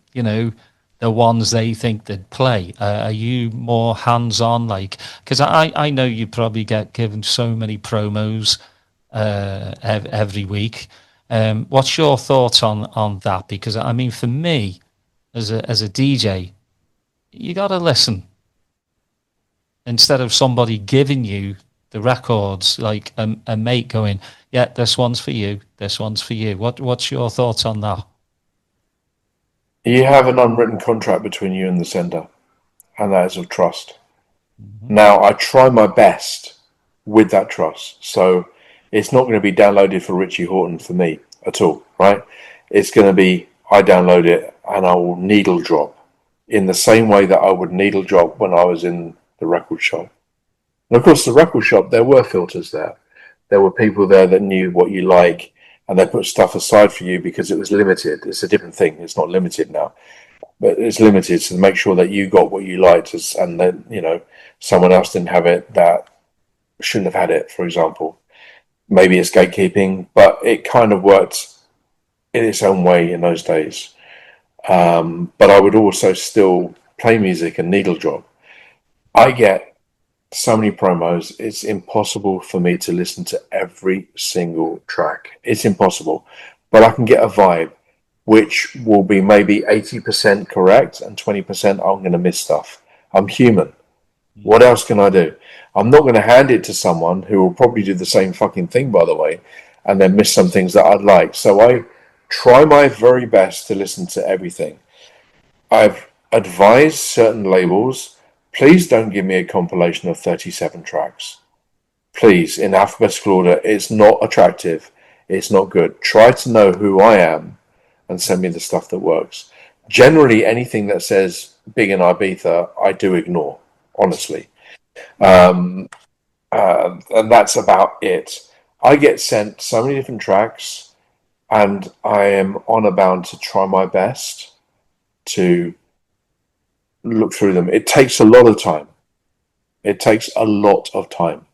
the ones they think they'd play. Are you more hands-on? Like, because I know you probably get given so many promos every week. What's your thoughts on that? Because, I mean, for me, as a DJ, you got to listen. Instead of somebody giving you the records, like a mate going, yeah, this one's for you, this one's for you. What's your thoughts on that? You have an unwritten contract between you and the sender, and that is of trust. Mm-hmm. Now, I try my best with that trust. So it's not going to be downloaded for Richie Horton for me at all, right? It's going to be, I download it and I will needle drop in the same way that I would needle drop when I was in the record shop. And of course, the record shop, there were filters there. There were people there that knew what you like, and they put stuff aside for you because it was limited. It's a different thing. It's not limited now, but it's limited to make sure that you got what you liked, and then, someone else didn't have it that shouldn't have had it, for example. Maybe it's gatekeeping, but it kind of worked in its own way in those days. But I would also still play music and needle drop. I get so many promos, it's impossible for me to listen to every single track. It's impossible. But I can get a vibe, which will be maybe 80% correct and 20% I'm going to miss stuff. I'm human. What else can I do? I'm not going to hand it to someone who will probably do the same fucking thing, by the way, and then miss some things that I'd like. So I try my very best to listen to everything. I've advised certain labels, please don't give me a compilation of 37 tracks. Please, in alphabetical order. It's not attractive. It's not good. Try to know who I am and send me the stuff that works. Generally, anything that says Big in Ibiza, I do ignore, honestly. And that's about it. I get sent so many different tracks, and I am honor bound to try my best to look through them. It takes a lot of time. It takes a lot of time.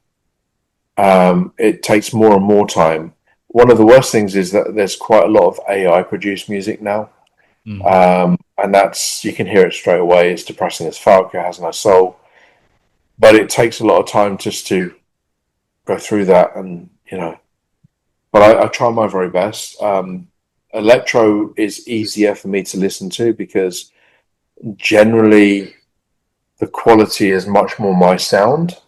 It takes more and more time. One of the worst things is that there's quite a lot of AI produced music now. Mm. And that's, you can hear it straight away. It's depressing as fuck. It has no soul. But it takes a lot of time just to go through that, and but I try my very best. Electro is easier for me to listen to because generally the quality is much more my sound.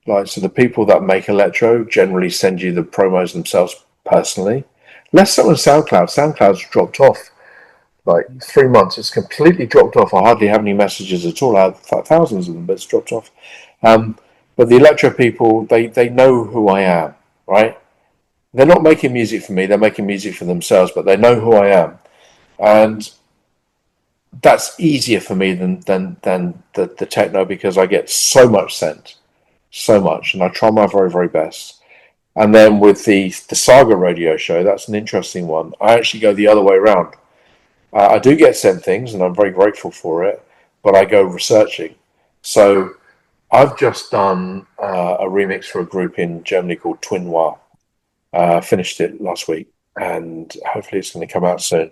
Like, so the people that make electro generally send you the promos themselves personally. Less so on SoundCloud. SoundCloud's dropped off. Like 3 months, it's completely dropped off. I hardly have any messages at all. I have thousands of them, but it's dropped off. But the electro people, they know who I am, right? They're not making music for me. They're making music for themselves, but they know who I am. And that's easier for me than the techno, because I get so much sent. So much. And I try my very, very best. And then with the Saga radio show, that's an interesting one. I actually go the other way around. I do get sent things, and I'm very grateful for it. but I go researching. So I've just done a remix for a group in Germany called Whitenoise. Finished it last week, and hopefully it's going to come out soon.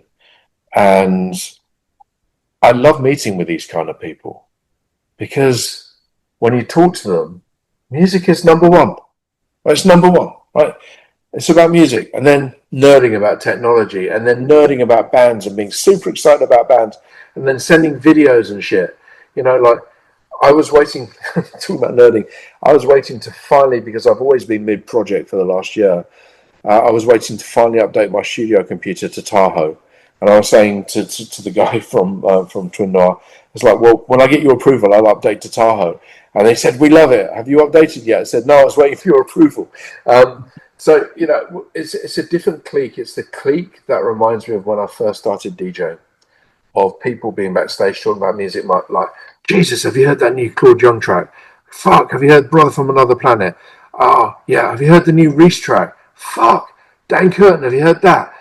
And I love meeting with these kind of people because when you talk to them, music is number one. It's number one, right? It's about music, and then nerding about technology, and then nerding about bands and being super excited about bands, and then sending videos and shit. You know, like I was waiting, talking about nerding, I was waiting to finally, because I've always been mid-project for the last year, I was waiting to finally update my studio computer to Tahoe. And I was saying to the guy from Twin it's like, well, when I get your approval, I'll update to Tahoe. And they said, we love it. Have you updated yet? I said, no, I was waiting for your approval. So, you know, it's a different clique. It's the clique that reminds me of when I first started DJing, of people being backstage talking about music like, Jesus, have you heard that new Claude Young track? Fuck, have you heard Brother from Another Planet? Oh, yeah, have you heard the new Reese track? Fuck, Dan Curtin, have you heard that?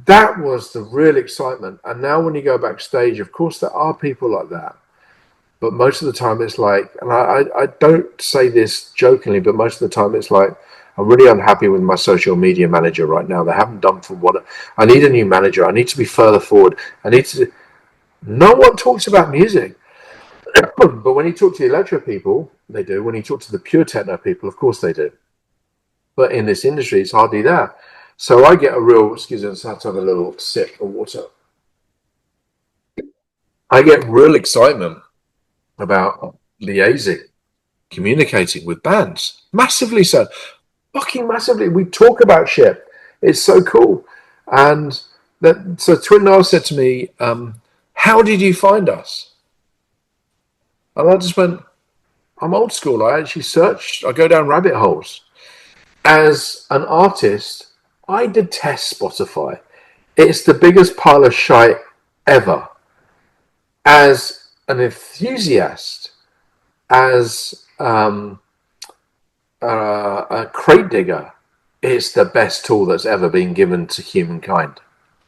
That was the real excitement. And now when you go backstage, of course, there are people like that. But most of the time it's like, and I don't say this jokingly, but most of the time it's like, I'm really unhappy with my social media manager right now. They haven't done for what I need. A new manager. I need to be further forward. No one talks about music. But when you talk to the electro people, they do. When you talk to the pure techno people, of course they do. But in this industry, it's hardly there. So I get a real, excuse me, I have to have a little sip of water. I get real excitement about liaising, communicating with bands. Massively so. Fucking massively. We talk about shit. It's so cool. And so Twin said to me, how did you find us? And I just went, I'm old school. I actually searched. I go down rabbit holes. As an artist, I detest Spotify. It's the biggest pile of shite ever. As an enthusiast, as a crate digger, it's the best tool that's ever been given to humankind,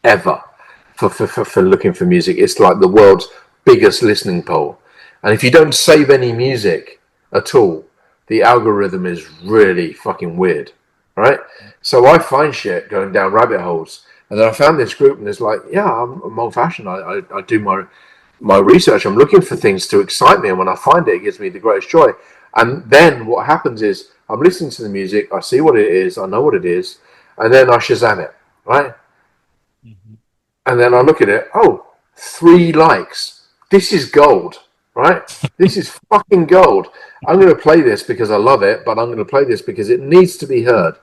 ever, for looking for music. It's like the world's biggest listening poll. And if you don't save any music at all, the algorithm is really fucking weird, right? So I find shit going down rabbit holes. And then I found this group, and it's like, yeah, I'm old-fashioned. I do my research. I'm looking for things to excite me, and when I find it, it gives me the greatest joy. And then what happens is I'm listening to the music, I see what it is, I know what it is, and then I Shazam it, right? Mm-hmm. And then I look at it, 3 likes. This is gold, right? This is fucking gold. I'm going to play this because I love it, but I'm going to play this because it needs to be heard.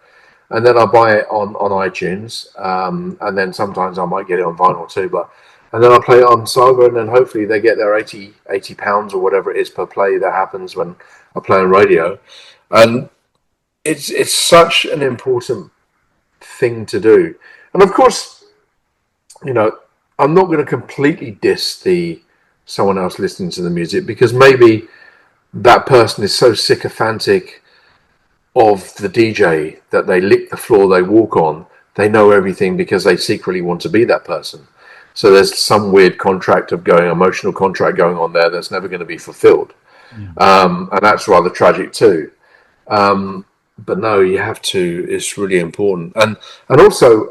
And then I buy it on iTunes, and then sometimes I might get it on vinyl too, and then I play it on Saga, and then hopefully they get their 80 pounds or whatever it is per play that happens when I play on radio. And it's such an important thing to do. And of course, you know, I'm not going to completely diss someone else listening to the music, because maybe that person is so sycophantic of the DJ that they lick the floor they walk on. They know everything because they secretly want to be that person. So there's some weird emotional contract going on there that's never going to be fulfilled. And that's rather tragic too. But no, you have to, it's really important. And also,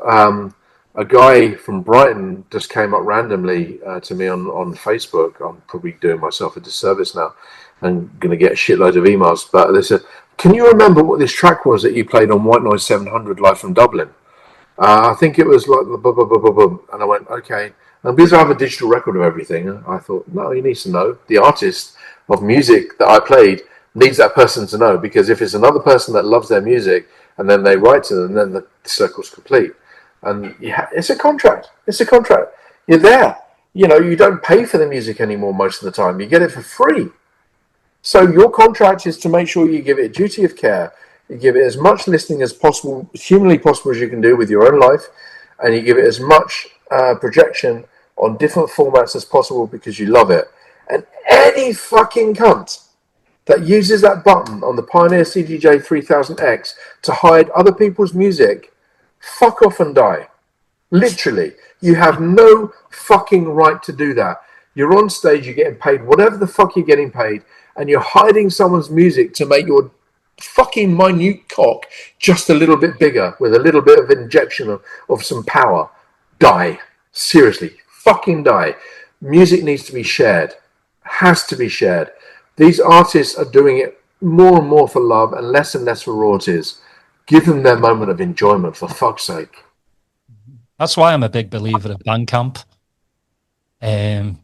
a guy from Brighton just came up randomly to me on Facebook. I'm probably doing myself a disservice now. I'm going to get a shitload of emails. But they said, can you remember what this track was that you played on Whitenoise 700 live from Dublin? I think it was like the boom. And I went, okay. And because I have a digital record of everything, I thought, no, he needs to know. The artist of music that I played needs that person to know, because if it's another person that loves their music and then they write to them, then the circle's complete. And it's a contract. It's a contract. You're there. You know, you don't pay for the music anymore most of the time. You get it for free. So your contract is to make sure you give it a duty of care. You give it as much listening as possible, humanly possible, as you can do with your own life, and you give it as much projection on different formats as possible because you love it. And any fucking cunt that uses that button on the Pioneer CDJ 3000X to hide other people's music, fuck off and die. Literally. You have no fucking right to do that. You're on stage, you're getting paid whatever the fuck you're getting paid, and you're hiding someone's music to make your fucking minute cock just a little bit bigger with a little bit of injection of some power. Die. Seriously. Fucking die. Music needs to be shared. Has to be shared. These artists are doing it more and more for love and less for royalties. Give them their moment of enjoyment, for fuck's sake. That's why I'm a big believer of Bandcamp.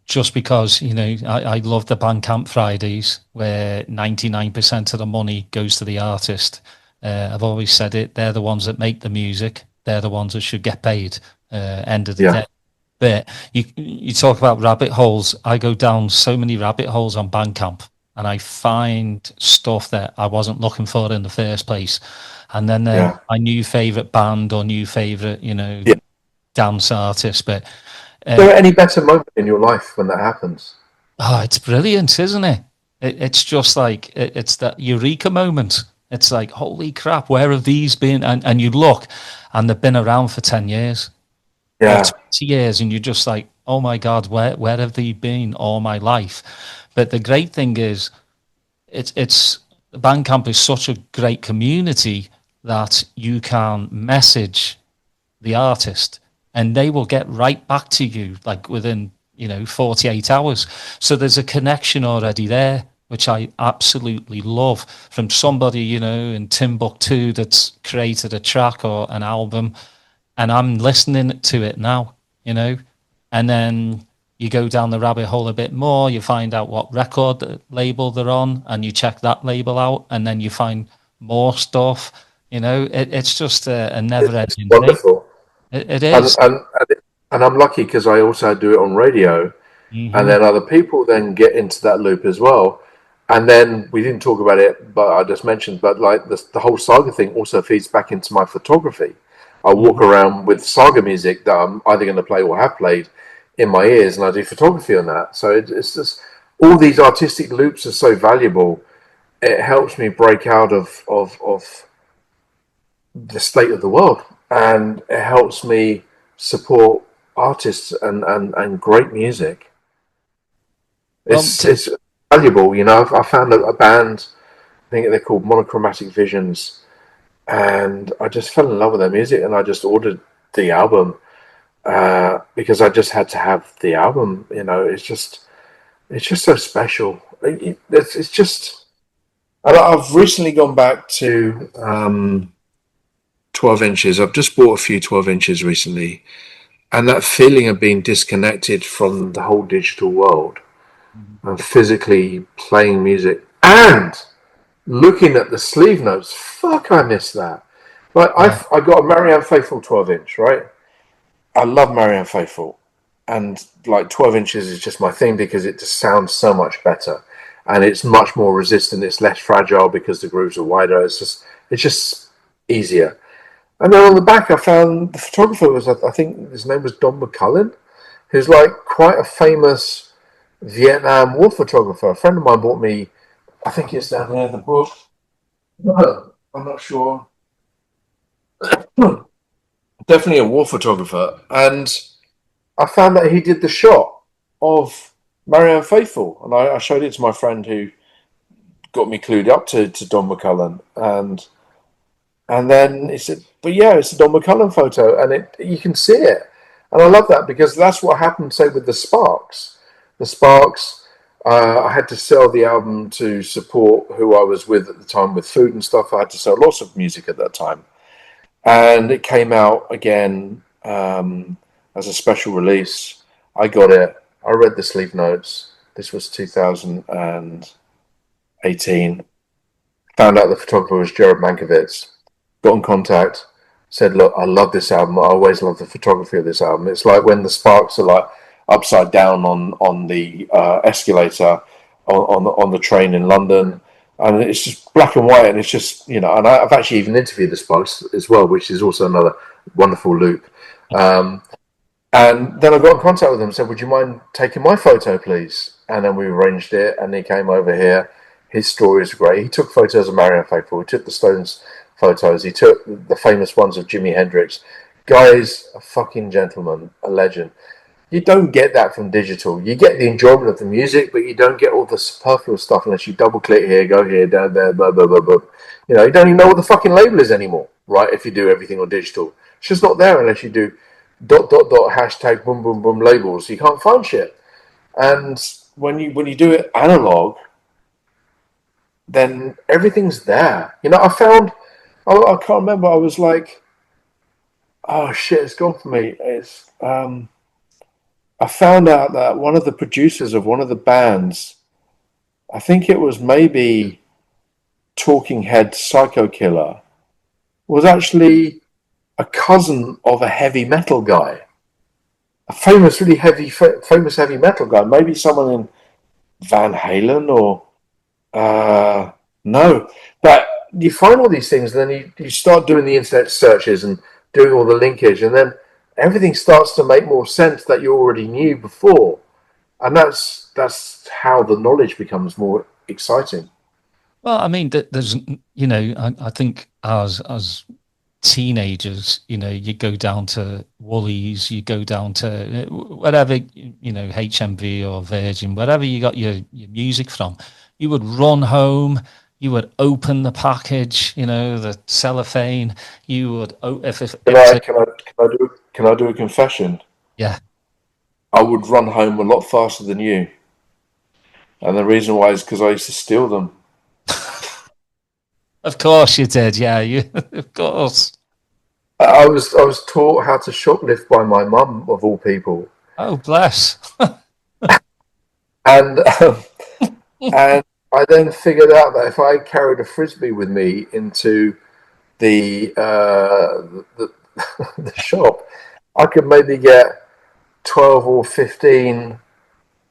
Just because, I love the Bandcamp Fridays where 99% of the money goes to the artist. I've always said it, they're the ones that make the music. They're the ones that should get paid, end of the day. But you talk about rabbit holes. I go down so many rabbit holes on Bandcamp and I find stuff that I wasn't looking for in the first place. And then my new favourite band or new favourite, dance artist. But is there any better moment in your life when that happens? Oh, it's brilliant, isn't it? It's just like, it's that eureka moment. It's like, holy crap, where have these been? And you look, and they've been around for 10 years. Yeah. 20 years, and you're just like, oh my God, where have they been all my life? But the great thing is, Bandcamp is such a great community that you can message the artist and they will get right back to you like within 48 hours. So there's a connection already there, which I absolutely love, from somebody in Timbuktu that's created a track or an album, and I'm listening to it now, and then you go down the rabbit hole a bit more, you find out what record label they're on, and you check that label out, and then you find more stuff. It's just a never-ending thing. Wonderful. It is. And I'm lucky because I also do it on radio, and then other people then get into that loop as well. And then we didn't talk about it, but I just mentioned, but like the whole Saga thing also feeds back into my photography. I walk around with Saga music that I'm either going to play or have played in my ears, and I do photography on that. So it's just, all these artistic loops are so valuable. It helps me break out of the state of the world, and it helps me support artists and great music. It's valuable, I found a band, I think they're called Monochromatic Visions, and I just fell in love with their music, and I just ordered the album because I just had to have the album. It's just so special. It's just. I've recently gone back to 12 inches. I've just bought a few 12 inches recently, and that feeling of being disconnected from the whole digital world and physically playing music and looking at the sleeve notes. Fuck, I miss that. Like I got a Marianne Faithfull 12 inch, right? I love Marianne Faithfull, and like 12 inches is just my thing because it just sounds so much better, and it's much more resistant. It's less fragile because the grooves are wider. It's just easier. And then on the back, I found the photographer was, I think his name was Don McCullin, who's like quite a famous Vietnam War photographer. A friend of mine bought me, I think it's down there in the book. No, I'm not sure. Definitely a war photographer. And I found that he did the shot of Marianne Faithfull. And I showed it to my friend who got me clued up to Don McCullin. And then he said, but yeah, it's a Don McCullin photo, and you can see it. And I love that because that's what happened, say, with the Sparks. The Sparks, I had to sell the album to support who I was with at the time with food and stuff. I had to sell lots of music at that time. And it came out again as a special release. I got it. I read the sleeve notes. This was 2018. Found out the photographer was Jared Mankiewicz. Got in contact, said, look, I love this album. I always love the photography of this album. It's like when the Sparks are like upside down on the escalator on the train in London. And it's just black and white, and it's just, and I've actually even interviewed the Sparks as well, which is also another wonderful loop. And then I got in contact with him and said, would you mind taking my photo, please? And then we arranged it, and he came over here. His story is great. He took photos of Marianne Faithfull. He took the Stones photos. He took the famous ones of Jimi Hendrix. Guy's a fucking gentleman, a legend. You don't get that from digital. You get the enjoyment of the music, but you don't get all the superfluous stuff unless you double click here, go here, down there, blah, blah, blah, blah. You know, you don't even know what the fucking label is anymore, right? If you do everything on digital. It's just not there unless you do ... hashtag boom, boom, boom labels. You can't find shit. And when you do it analog, then everything's there. You know, I can't remember, I was like, oh shit, it's gone for me. I found out that one of the producers of one of the bands, I think it was maybe Talking Head Psycho Killer, was actually a cousin of a heavy metal guy. A famous, really famous heavy metal guy. Maybe someone in Van Halen or... no. But you find all these things, and then you start doing the internet searches and doing all the linkage, and then everything starts to make more sense that you already knew before. And that's how the knowledge becomes more exciting. Well, I mean, there's, you know, I think as teenagers, you know, you go down to Woolies, you go down to whatever, you know, HMV or Virgin, wherever you got your music from, you would run home, you would open the package, you know, the cellophane, you would... Can I do a confession? Yeah. I would run home a lot faster than you. And the reason why is because I used to steal them. Of course you did, yeah. Of course. I was taught how to shoplift by my mum, of all people. Oh, bless. And I then figured out that if I carried a frisbee with me into the the shop, I could maybe get 12 or 15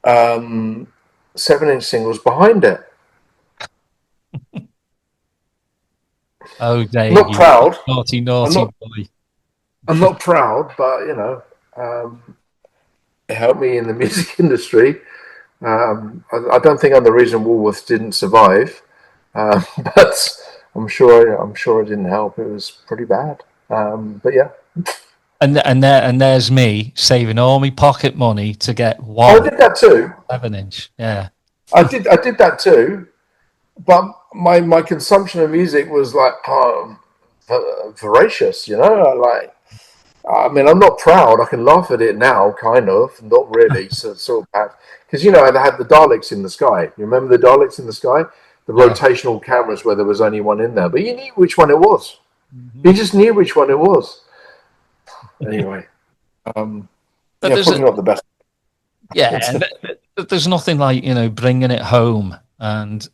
7-inch singles behind it. Oh, Dave, not proud. Naughty boy. I'm not proud, but you know, it helped me in the music industry. I don't think I'm the reason Woolworths didn't survive, but I'm sure it didn't help. It was pretty bad. But yeah. And there's me saving all my pocket money to get one. I did that too. 7-inch, yeah. I did that too, but my consumption of music was like voracious, you know. Like, I mean, I'm not proud. I can laugh at it now, kind of, not really. So sort of bad, because you know they had the Daleks in the sky. You remember the Daleks in the sky, the rotational cameras where there was only one in there, but you knew which one it was. Mm-hmm. You just knew which one it was. Anyway, probably not the best. Yeah, there's nothing like, you know, bringing it home and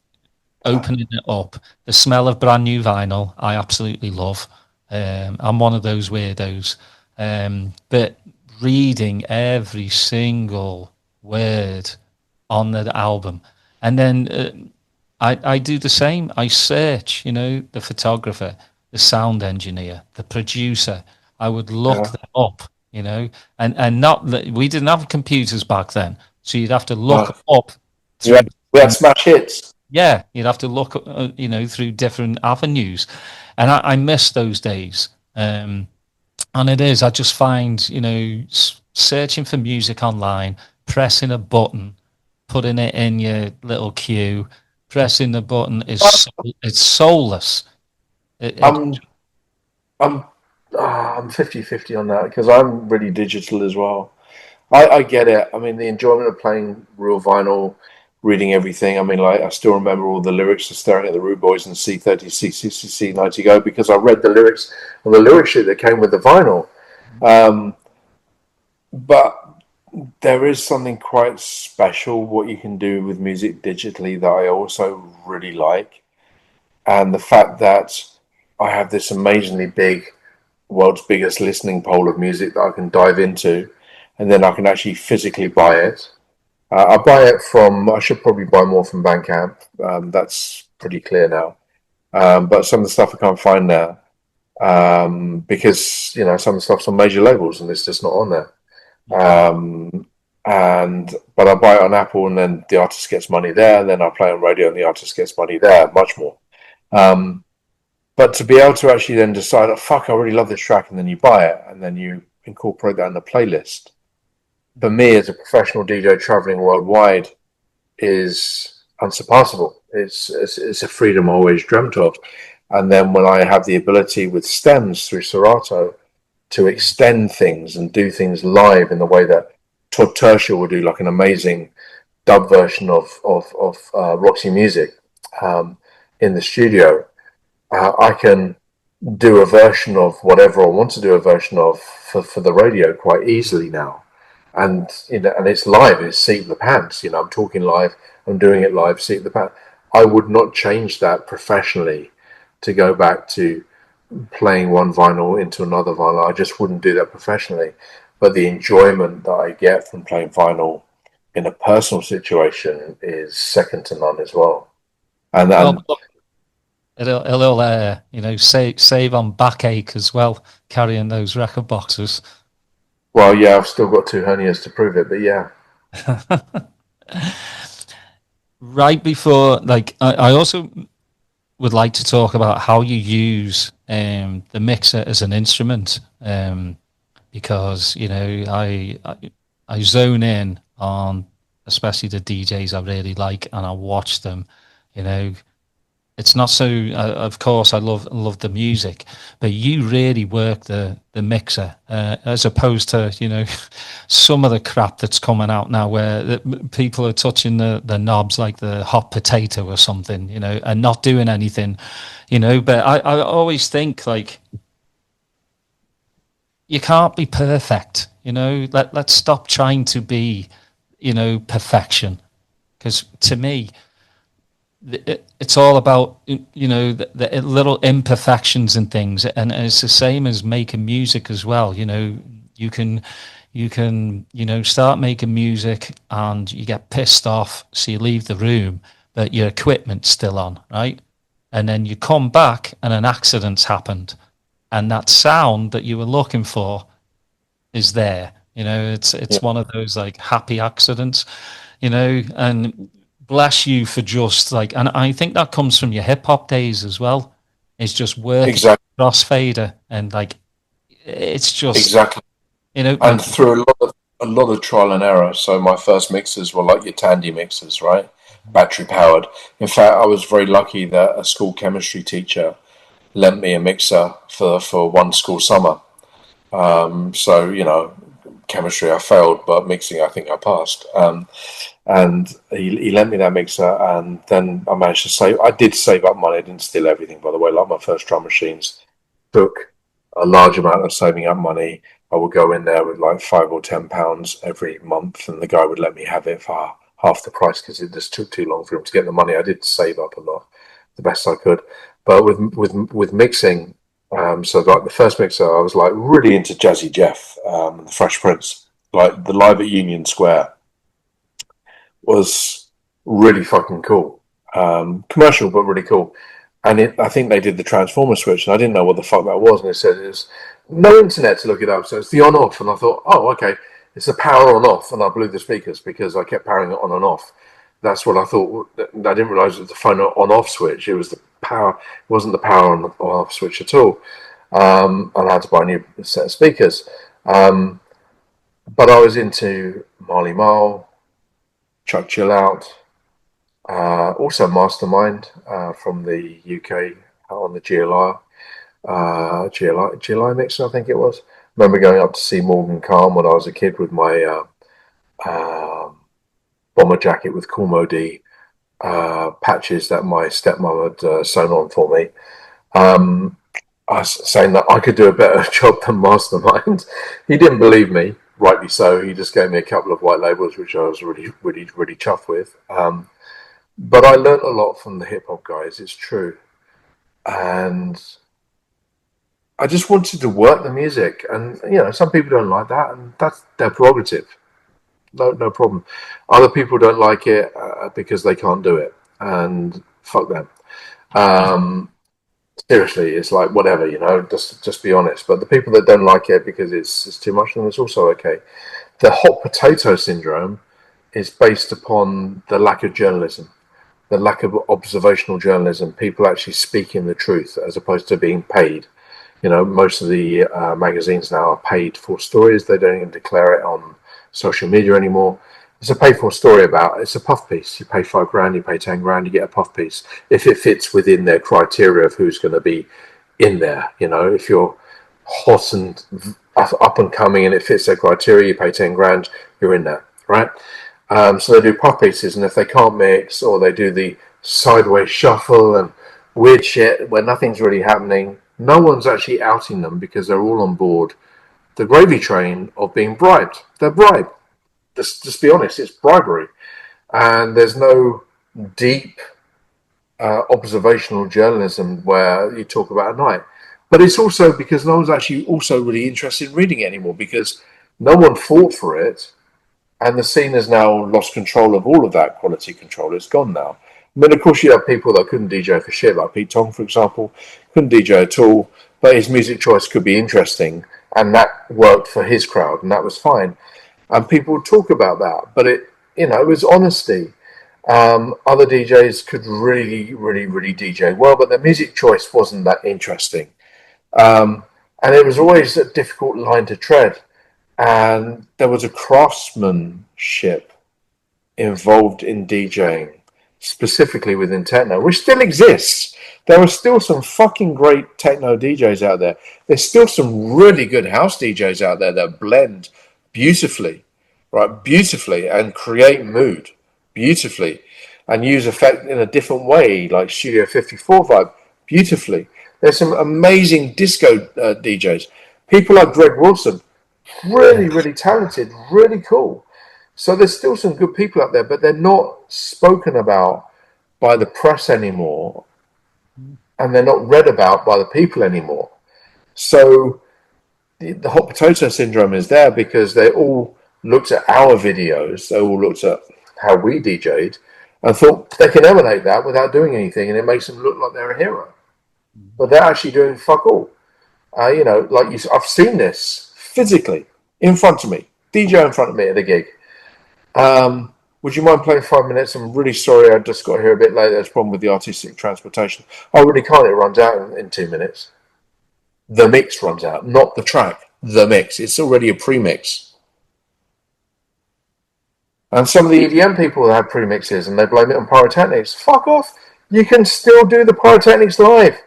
opening it up. The smell of brand new vinyl, I absolutely love. I'm one of those weirdos. But reading every single word on the album, and then I do the same. I search, you know, the photographer, the sound engineer, the producer. I would look them up, you know, and not that we didn't have computers back then, so you'd have to look up. We had smash hits. Yeah, you'd have to look, you know, through different avenues, and I miss those days. And it is, I just find, you know, searching for music online, pressing a button, putting it in your little queue, pressing the button it's soulless. I'm 50-50 on that, because I'm really digital as well. I get it. I mean, the enjoyment of playing real vinyl, reading everything. I mean, like, I still remember all the lyrics of Staring at the Rude Boys and C30, C60, C90 Go, because I read the lyrics on the lyric sheet that came with the vinyl. But there is something quite special what you can do with music digitally that I also really like. And the fact that I have this amazingly big, world's biggest listening pool of music that I can dive into, and then I can actually physically buy it. I buy it I should probably buy more from Bandcamp. That's pretty clear now. But some of the stuff I can't find now, because, you know, some of the stuff's on major labels and it's just not on there. But I buy it on Apple, and then the artist gets money there, and then I play on radio and the artist gets money there, much more. But to be able to actually then decide, oh, fuck, I really love this track, and then you buy it, and then you incorporate that in the playlist, for me as a professional DJ traveling worldwide is unsurpassable. It's a freedom I always dreamt of. And then when I have the ability with stems through Serato to extend things and do things live in the way that Todd Tertial will do, like an amazing dub version of Roxy Music in the studio, I can do a version of whatever I want to do a version of for the radio quite easily now. And and it's live, it's seat of the pants. I'm talking live, I'm doing it live, seat of the pants. I would not change that professionally to go back to playing one vinyl into another vinyl. I just wouldn't do that professionally. But the enjoyment that I get from playing vinyl in a personal situation is second to none as well. And it'll save on backache as well, carrying those record boxes. Well, yeah, I've still got 2 hernias to prove it, but yeah. Right before, I also would like to talk about how you use the mixer as an instrument, because I zone in on especially the DJs I really like, and I watch them. It's not so. Of course, I love the music, but you really work the mixer as opposed to some of the crap that's coming out now, where people are touching the knobs like the hot potato or something, and not doing anything, But I always think you can't be perfect, Let's stop trying to be, perfection, because to me, it's all about the little imperfections and things, and it's the same as making music as well. You can start making music and you get pissed off, so you leave the room, but your equipment's still on, right? And then you come back and an accident's happened, and that sound that you were looking for is there. It's one of those happy accidents, and bless you for just and I think that comes from your hip hop days as well. It's just working crossfader, and it's just exactly, and through a lot of trial and error. So my first mixers were like your Tandy mixers, right? Battery powered. In fact, I was very lucky that a school chemistry teacher lent me a mixer for one school summer. So chemistry I failed, but mixing I think I passed. And he lent me that mixer, and then I managed to save. I did save up money. I didn't steal everything, by the way. Like my first drum machines took a large amount of saving up money. I would go in there with £5 or £10 every month, and the guy would let me have it for half the price because it just took too long for him to get the money. I did save up a lot, the best I could. But with mixing, so the first mixer, I was really into Jazzy Jeff, and the Fresh Prince, the live at Union Square was really fucking cool. Commercial, but really cool. And I think they did the transformer switch, and I didn't know what the fuck that was. And they said it was no internet to look it up, so it's the on-off. And I thought, oh, okay, it's the power on-off. And I blew the speakers because I kept powering it on and off. That's what I thought. I didn't realize it was the phone on-off switch. It was the power. It wasn't the power on-off switch at all. And I had to buy a new set of speakers. But I was into Marley Marl, Chuck Chill Out, also Mastermind from the UK on the GLI mixer, I think it was. I remember going up to see Morgan Calm when I was a kid with my bomber jacket with Cool D patches that my stepmom had sewn on for me. I was saying that I could do a better job than Mastermind. He didn't believe me. Rightly so. He just gave me a couple of white labels, which I was really, really, really chuffed with. But I learnt a lot from the hip hop guys. It's true, and I just wanted to work the music. And some people don't like that, and that's their prerogative. No problem. Other people don't like it because they can't do it, and fuck them. Seriously, it's whatever, just be honest. But the people that don't like it because it's too much, then it's also okay. The hot potato syndrome is based upon the lack of journalism, the lack of observational journalism, people actually speaking the truth as opposed to being paid. Most of the magazines now are paid for stories. They don't even declare it on social media anymore. It's a pay-for story about, it's a puff piece. You pay $5,000, you pay $10,000, you get a puff piece. If it fits within their criteria of who's going to be in there, you know, if you're hot and up and coming and it fits their criteria, you pay $10,000, you're in there, right? So they do puff pieces, and if they can't mix, or they do the sideways shuffle and weird shit where nothing's really happening, no one's actually outing them because they're all on board the gravy train of being bribed. They're bribed. Just be honest, it's bribery. And there's no deep observational journalism where you talk about a night. But it's also because no one's actually also really interested in reading it anymore, because no one fought for it, and the scene has now lost control of all of that quality control. It's gone now. I mean, of course, you have people that couldn't DJ for shit, like Pete Tong, for example, couldn't DJ at all, but his music choice could be interesting, and that worked for his crowd, and that was fine. And people would talk about that, but it was honesty. Other DJs could really, really, really DJ well, but their music choice wasn't that interesting. And it was always a difficult line to tread. And there was a craftsmanship involved in DJing, specifically within techno, which still exists. There are still some fucking great techno DJs out there. There's still some really good house DJs out there that blend beautifully, and create mood beautifully, and use effect in a different way, like Studio 54 vibe, beautifully. There's some amazing disco DJs. People like Greg Wilson, really, really talented, really cool. So there's still some good people out there, but they're not spoken about by the press anymore, and they're not read about by the people anymore. So the hot potato syndrome is there because they all looked at our videos, they all looked at how we DJ'd, and thought they can emanate that without doing anything, and it makes them look like they're a hero. But they're actually doing fuck all. I've seen this physically in front of me, DJ in front of me at a gig. Would you mind playing 5 minutes? I'm really sorry, I just got here a bit late. There's a problem with the artistic transportation. I really can't. It runs out in 2 minutes. The mix runs out, not the track. The mix. It's already a pre-mix. And some of the EDM people have pre-mixes and they blame it on pyrotechnics. Fuck off. You can still do the pyrotechnics live.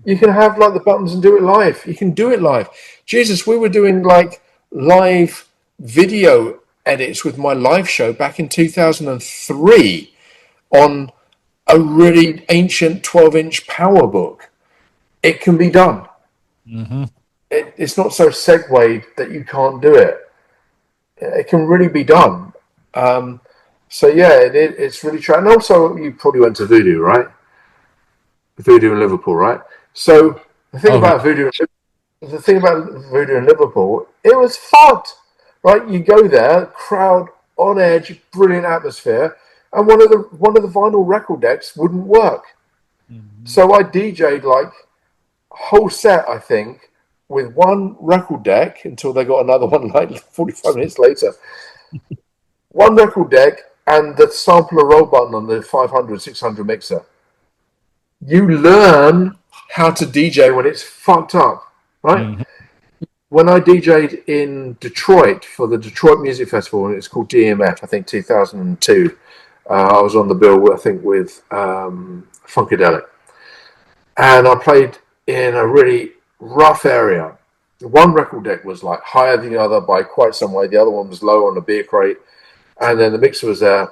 You can have like the buttons and do it live. You can do it live. Jesus, we were doing like live video edits with my live show back in 2003 on a really ancient 12-inch PowerBook. It can be done. Mm-hmm. It's not so segued that you can't do it. It can really be done. It's really true. And also, you probably went to Voodoo, right? Voodoo in Liverpool, right? So the thing about Voodoo in Liverpool, it was fun, right? You go there, crowd on edge, brilliant atmosphere, and one of the vinyl record decks wouldn't work. Mm-hmm. So I DJ'd like a whole set, I think, with one record deck until they got another one like 45 minutes later. One record deck and the sampler roll button on the 500, 600 mixer. You learn how to DJ when it's fucked up, right? Mm-hmm. When I DJ'd in Detroit for the Detroit Music Festival, and it's called DMF, I think 2002, I was on the bill, I think, with Funkadelic. And I played in a really rough area. One record deck was like higher than the other by quite some way. The other one was low on a beer crate. And then the mixer was there.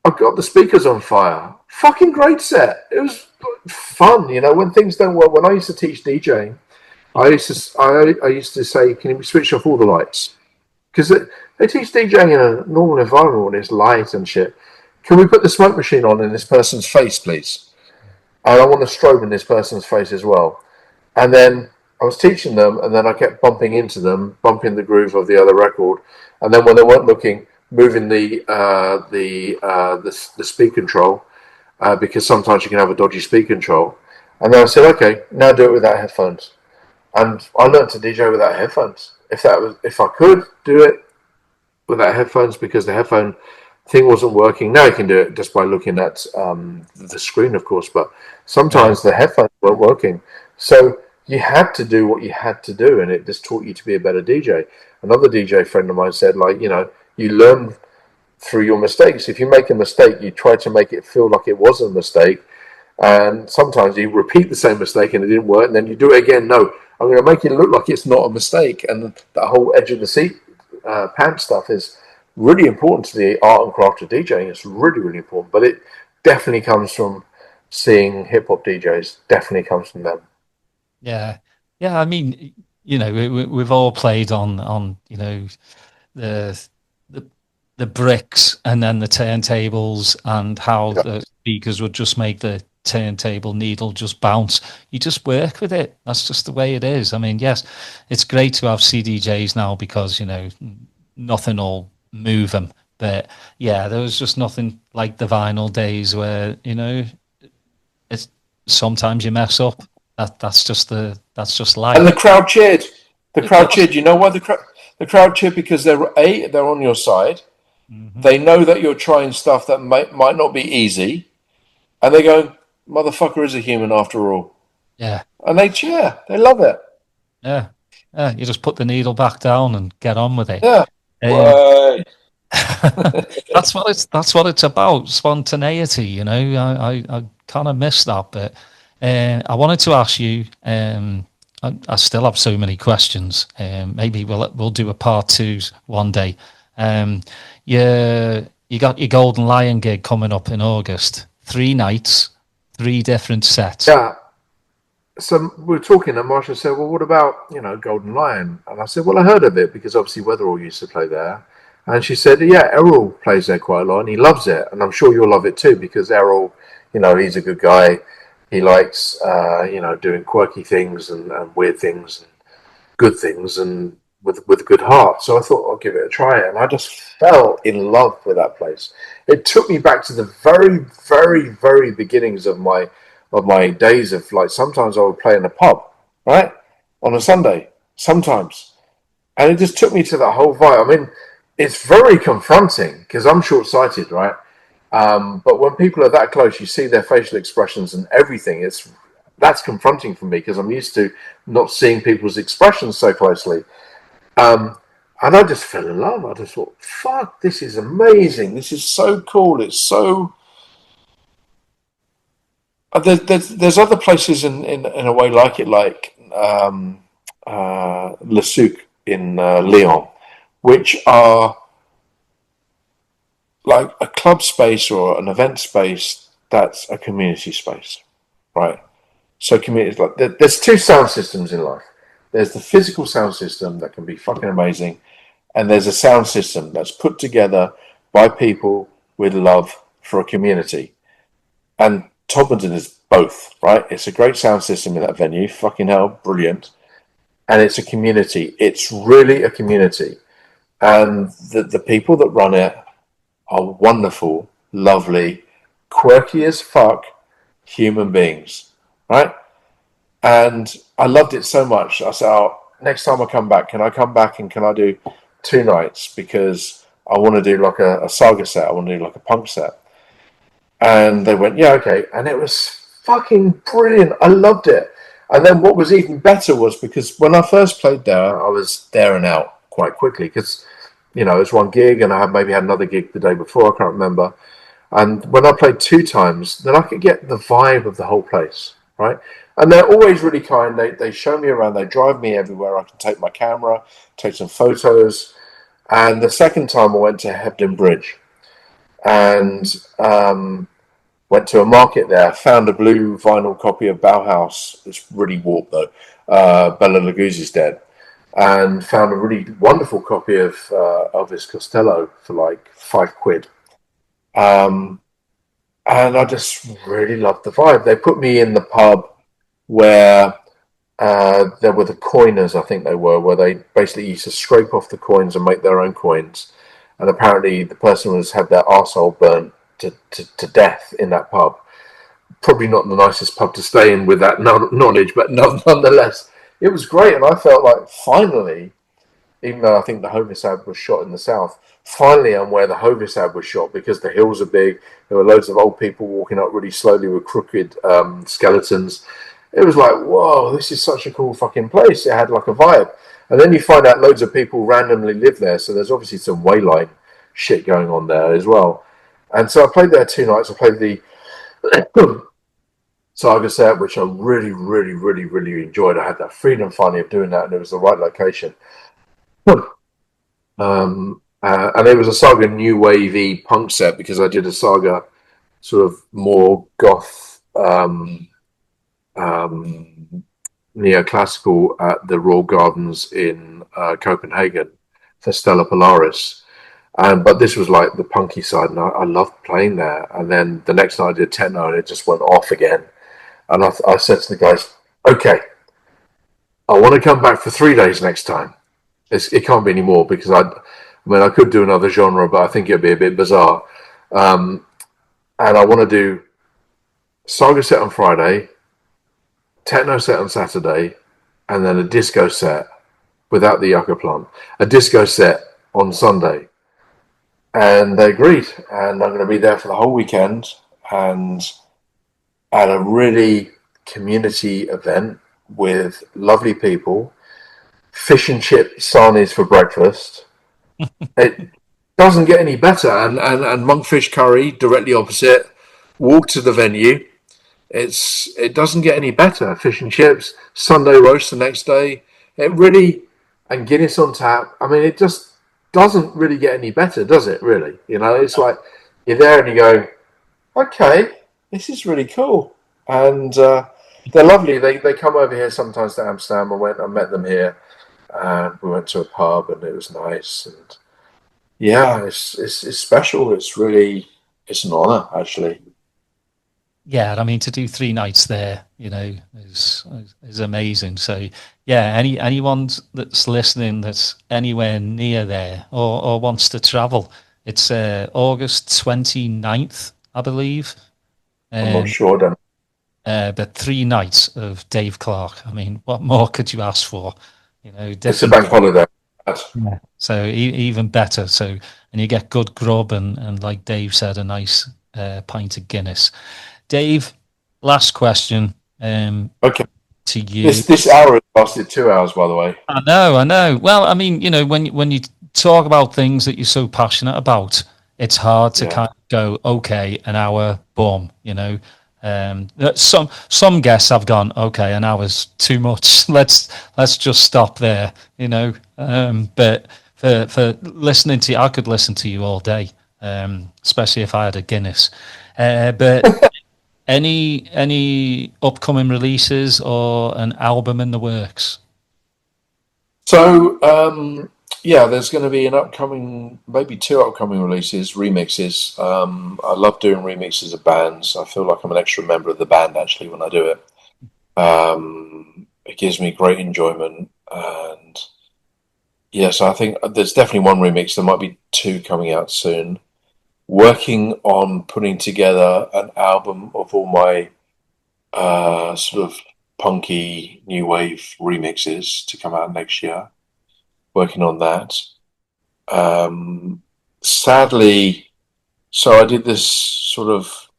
I got the speakers on fire. Fucking great set. It was fun, when things don't work. When I used to teach DJing, I used to say, can you switch off all the lights? Because they teach DJing in a normal environment when it's light and shit. Can we put the smoke machine on in this person's face, please? And I want a strobe in this person's face as well. And then I was teaching them, and then I kept bumping into them, bumping the groove of the other record. And then when they weren't looking, moving the speed control, because sometimes you can have a dodgy speed control. And then I said, okay, now do it without headphones. And I learned to DJ without headphones. If I could do it without headphones because the headphone thing wasn't working. Now you can do it just by looking at the screen, of course. But sometimes the headphones weren't working. So you had to do what you had to do, and it just taught you to be a better DJ. Another DJ friend of mine said, like, you learn through your mistakes. If you make a mistake, you try to make it feel like it was a mistake. And sometimes you repeat the same mistake and it didn't work, and then you do it again. No, I'm going to make it look like it's not a mistake. And that whole edge of the seat pants stuff is really important to the art and craft of DJing. It's really, really important. But it definitely comes from seeing hip-hop DJs. Definitely comes from them. Yeah. I mean, we've all played on the bricks and then the turntables, and how the speakers would just make the turntable needle just bounce. You just work with it. That's just the way it is. I mean, yes, it's great to have CDJs now because nothing will move them. But yeah, there was just nothing like the vinyl days where it's sometimes you mess up. That's just life. And the crowd cheered. The crowd cheered. You know why the crowd cheered? Because they're on your side. Mm-hmm. They know that you're trying stuff that might not be easy, and they go, "Motherfucker is a human after all." Yeah. And they cheer. They love it. Yeah. You just put the needle back down and get on with it. Yeah. That's what it's about. Spontaneity. I kind of miss that, but I wanted to ask you. I still have so many questions. Maybe we'll do a part 2 one day. You got your Golden Lion gig coming up in August. 3 nights, 3 different sets. Yeah. So we were talking, and Marsha said, "Well, what about Golden Lion?" And I said, "Well, I heard of it because obviously Weatherall used to play there." And she said, "Yeah, Errol plays there quite a lot, and he loves it, and I'm sure you'll love it too because Errol, he's a good guy. He likes, doing quirky things and weird things and good things and with a good heart." So I thought I'll give it a try, and I just fell in love with that place. It took me back to the very, very, very beginnings of my days of, like, sometimes I would play in a pub, right, on a Sunday, sometimes, and it just took me to that whole vibe. I mean, it's very confronting because I'm short-sighted, right? But when people are that close, you see their facial expressions and everything. That's confronting for me because I'm used to not seeing people's expressions so closely. And I just fell in love. I just thought, fuck, this is amazing. This is so cool. It's so... There's other places in a way like it, like Le Souk in Lyon, which are like a club space or an event space that's a community space, right? So communities, like there's 2 sound systems in life. There's the physical sound system that can be fucking amazing, and there's a sound system that's put together by people with love for a community. And Todmorden is both, right? It's a great sound system in that venue, fucking hell, brilliant. And it's a community. It's really a community. And the people that run it are wonderful, lovely, quirky as fuck human beings, right? And I loved it so much. I said, next time I come back, can I come back and can I do 2 nights? Because I want to do like a Saga set. I want to do like a punk set. And they went, yeah, okay. And it was fucking brilliant. I loved it. And then what was even better was because when I first played there, I was there and out quite quickly because, it was one gig and I had maybe had another gig the day before. I can't remember. And when I played 2 times, then I could get the vibe of the whole place, right? And they're always really kind. They show me around. They drive me everywhere. I can take my camera, take some photos. And the second time I went to Hebden Bridge and went to a market there, found a blue vinyl copy of Bauhaus. It's really warped though. Bela Lugosi's dead. And found a really wonderful copy of Elvis Costello for like £5. And I just really loved the vibe. They put me in the pub where there were the coiners, I think they were, where they basically used to scrape off the coins and make their own coins. And apparently the person had their arsehole burnt to death in that pub. Probably not the nicest pub to stay in with that knowledge, but nonetheless, it was great. And I felt like finally, even though I think the Hovisab was shot in the south, finally I'm where the Hovisab was shot because the hills are big. There were loads of old people walking up really slowly with crooked skeletons. It was like, whoa, this is such a cool fucking place. It had like a vibe. And then you find out loads of people randomly live there. So there's obviously some wayline shit going on there as well. And so I played there 2 nights. I played the Saga set, which I really, really, really, really enjoyed. I had that freedom finally of doing that, and it was the right location. And it was a Saga new wavy punk set because I did a Saga sort of more goth neoclassical at the Royal Gardens in Copenhagen for Stella Polaris. But this was like the punky side, and I loved playing there. And then the next night I did techno, and it just went off again. And I said to the guys, okay, I want to come back for 3 days next time. It can't be any more because I could do another genre, but I think it'd be a bit bizarre. And I want to do Saga set on Friday, techno set on Saturday, and then a disco set without the yucca plant, a disco set on Sunday. And they agreed, and I'm going to be there for the whole weekend and at a really community event with lovely people, fish and chip sarnies for breakfast. It doesn't get any better. And monkfish curry directly opposite. Walk to the venue. It doesn't get any better. Fish and chips, Sunday roast the next day. It really, and Guinness on tap. I mean, it just doesn't really get any better, does it? Really, it's like you're there and you go, okay, this is really cool, and they're lovely. They come over here sometimes to Amsterdam. I met them here, and we went to a pub, and it was nice. And yeah, it's special. It's an honor, actually. Yeah, I mean, to do 3 nights there, is amazing. So yeah, anyone that's listening that's anywhere near there or wants to travel, it's August 29th, I believe. I'm not sure then. But 3 nights of Dave Clarke. I mean, what more could you ask for? It's a bank holiday. Yeah. So even better. So, and you get good grub and like Dave said, a nice pint of Guinness. Dave, last question. Okay. To you. This hour has lasted 2 hours, by the way. I know. Well, I mean, when you talk about things that you're so passionate about, it's hard to kind of go, okay, an hour, boom. Some guests have gone, okay, an hour's too much. Let's just stop there. But for listening to you, I could listen to you all day, especially if I had a Guinness. But any upcoming releases or an album in the works? So there's going to be maybe 2 upcoming releases, remixes. I love doing remixes of bands. I feel like I'm an extra member of the band actually when I do it. It gives me great enjoyment, and yes, I think there's definitely one remix. There might be 2 coming out soon. Working on putting together an album of all my sort of punky new wave remixes to come out next year. Working on that. Sadly, so I did this sort of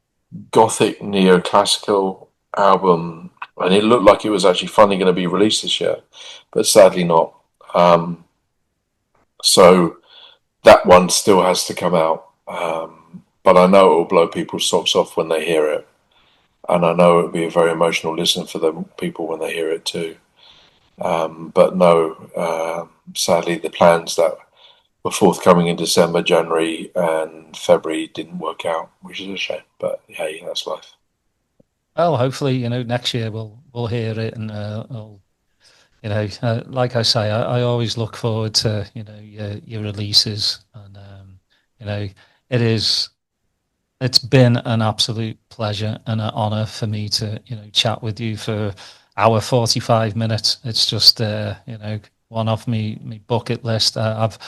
gothic neoclassical album, and it looked like it was actually finally going to be released this year, but sadly not. So that one still has to come out. But I know it will blow people's socks off when they hear it, and I know it will be a very emotional listen for the people when they hear it too. But no, sadly, the plans that were forthcoming in December, January, and February didn't work out, which is a shame. But hey, that's life. Well, hopefully, next year we'll hear it, and like I say, I always look forward to your releases, and it's been an absolute pleasure and an honor for me to chat with you for hour 45 minutes. It's just one off me bucket list. I've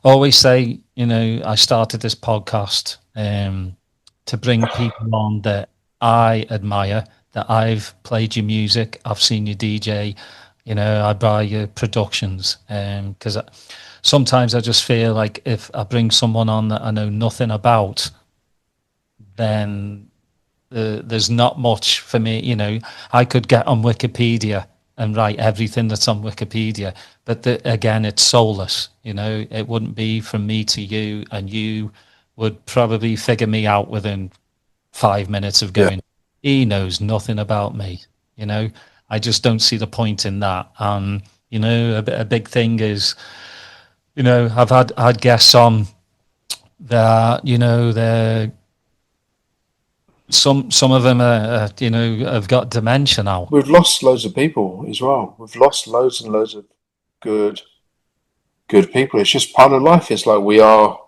always say I started this podcast to bring people on that I admire, that I've played your music, I've seen you DJ, I buy your productions, because sometimes I just feel like if I bring someone on that I know nothing about, then there's not much for me. You know, I could get on Wikipedia and write everything that's on Wikipedia, but again, it's soulless. You know, it wouldn't be from me to you, and you would probably figure me out within 5 minutes of going, he knows nothing about me. You know, I just don't see the point in that. You know, a big thing is, you know, I've had guests on that, you know, they're some of them are, you know, have got dementia now. We've lost loads of people as well. We've lost loads and loads of good people. It's just part of life. It's like we are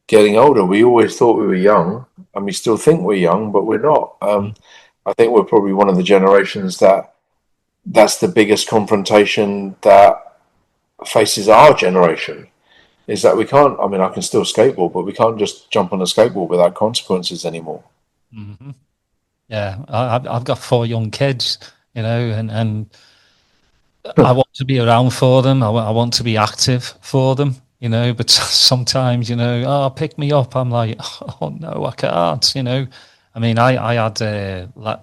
getting older. We always thought we were young, and we still think we're young, but we're not. I think we're probably one of the generations that's the biggest confrontation that faces our generation, is that we can't, I mean, I can still skateboard, but we can't just jump on a skateboard without consequences anymore. Mm-hmm. Yeah, I've got 4 young kids, you know, and I want to be around for them. I want to be active for them, you know, but sometimes, you know, oh, pick me up. I'm like, oh, no, I can't, you know. I mean, I had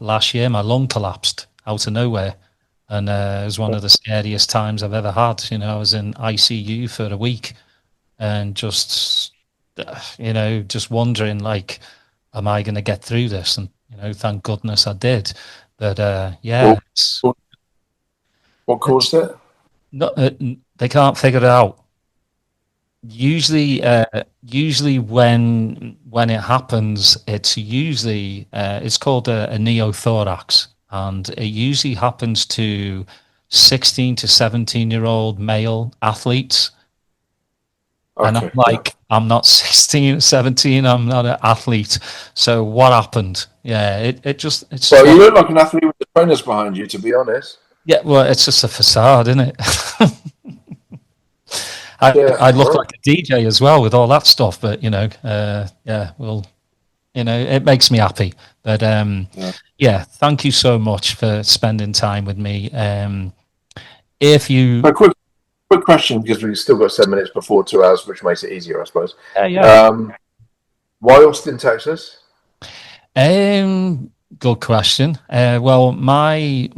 last year, my lung collapsed out of nowhere. And it was one of the scariest times I've ever had. You know, I was in ICU for a week and just, you know, just wondering, like, am I going to get through this? And, you know, thank goodness I did. But, yeah. What caused it? No, they can't figure it out. Usually when it happens, it's usually, it's called a neothorax. And it usually happens to 16 to 17-year-old male athletes. Okay, and I'm like, I'm not 16, 17, I'm not an athlete. So what happened? Yeah, it's well, you look like an athlete with the trainers behind you, to be honest. Yeah, well, it's just a facade, isn't it? I look like a DJ as well with all that stuff, but, you know, yeah, well, you know, it makes me happy. But, yeah, thank you so much for spending time with me. If you... A quick question, because we've still got 7 minutes before 2 hours, which makes it easier, I suppose. Why Austin, Texas? Good question. Well, my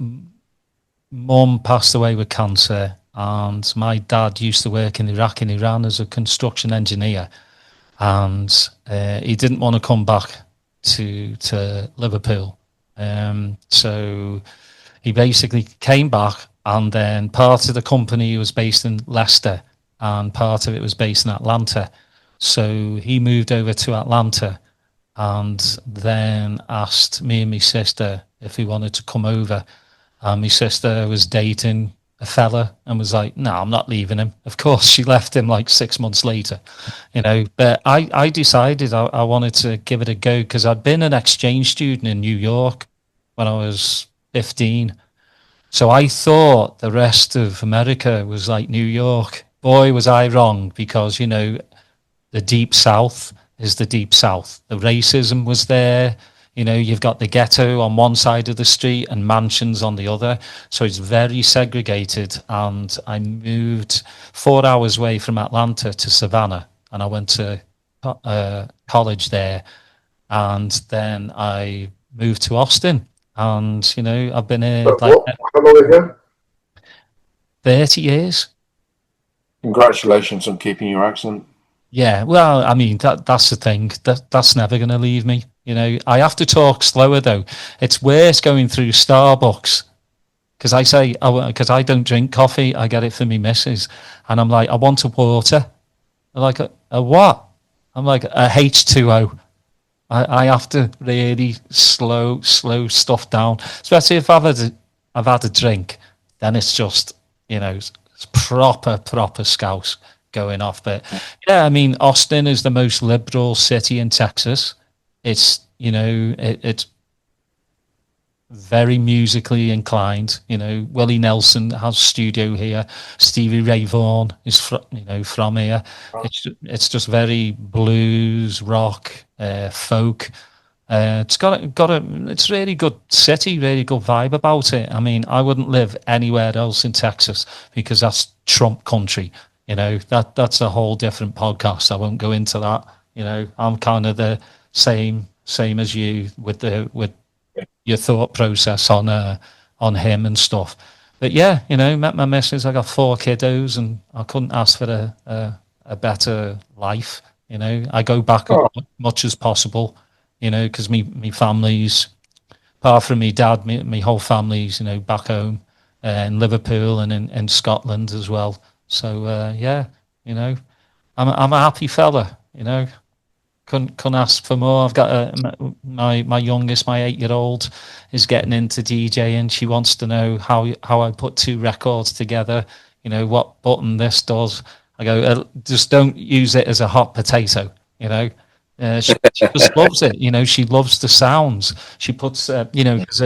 mum passed away with cancer, and my dad used to work in Iraq and Iran as a construction engineer, and he didn't want to come back to Liverpool. So he basically came back, and then part of the company was based in Leicester and part of it was based in Atlanta. So he moved over to Atlanta and then asked me and my sister if we wanted to come over. And my sister was dating a fella and was like, no, I'm not leaving him. Of course, she left him like 6 months later, you know. But I decided I wanted to give it a go because I'd been an exchange student in New York when I was 15. So I thought the rest of America was like New York. Boy, was I wrong, because, you know, the Deep South is the Deep South. The racism was there. You know, you've got the ghetto on one side of the street and mansions on the other. So it's very segregated. And I moved 4 hours away from Atlanta to Savannah, and I went to college there. And then I moved to Austin. And, you know, I've been here how long ago? 30 years. Congratulations on keeping your accent. Yeah, well, I mean, that's the thing. That's never going to leave me. You know, I have to talk slower, though. It's worse going through Starbucks, because I say, because I don't drink coffee, I get it for me missus. And I'm like, I want a water. They're like, a what? I'm like, a H2O. I have to really slow stuff down, especially if I've had a drink. Then it's just, you know, it's proper scouse going off. But yeah, I mean, Austin is the most liberal city in Texas. It's, you know, it's very musically inclined. You know, Willie Nelson has studio here. Stevie Ray Vaughan is from here. It's just very blues, rock, folk. It's got it's really good city, really good vibe about it. I mean, I wouldn't live anywhere else in Texas because that's Trump country. You know, that's a whole different podcast. I won't go into that. You know, I'm kind of the same same as you with your thought process on him and stuff. But yeah, met my missus. I got 4 kiddos, and I couldn't ask for a better life. I go back as much as possible. Because me family's, apart from me dad, me whole family's back home in Liverpool and in Scotland as well. So yeah, I'm a happy fella. Couldn't ask for more. I've got my youngest, my 8-year-old, is getting into DJing. She wants to know how I put 2 records together. What button this does. I go, just don't use it as a hot potato. She just loves it. She loves the sounds. She puts, because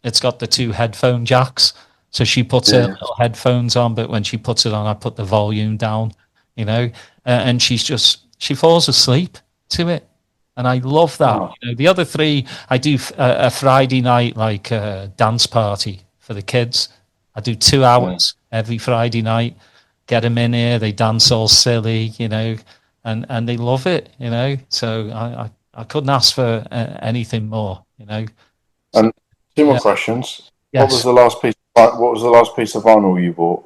it's got the 2 headphone jacks. So she puts her little headphones on, but when she puts it on, I put the volume down. And she falls asleep to it, and I love that. The other 3, I do a Friday night dance party for the kids. I do 2 hours every Friday night. Get them in here, they dance all silly, and they love it, So I couldn't ask for anything more, And 2 more questions. Yes. What was the last piece of vinyl you bought?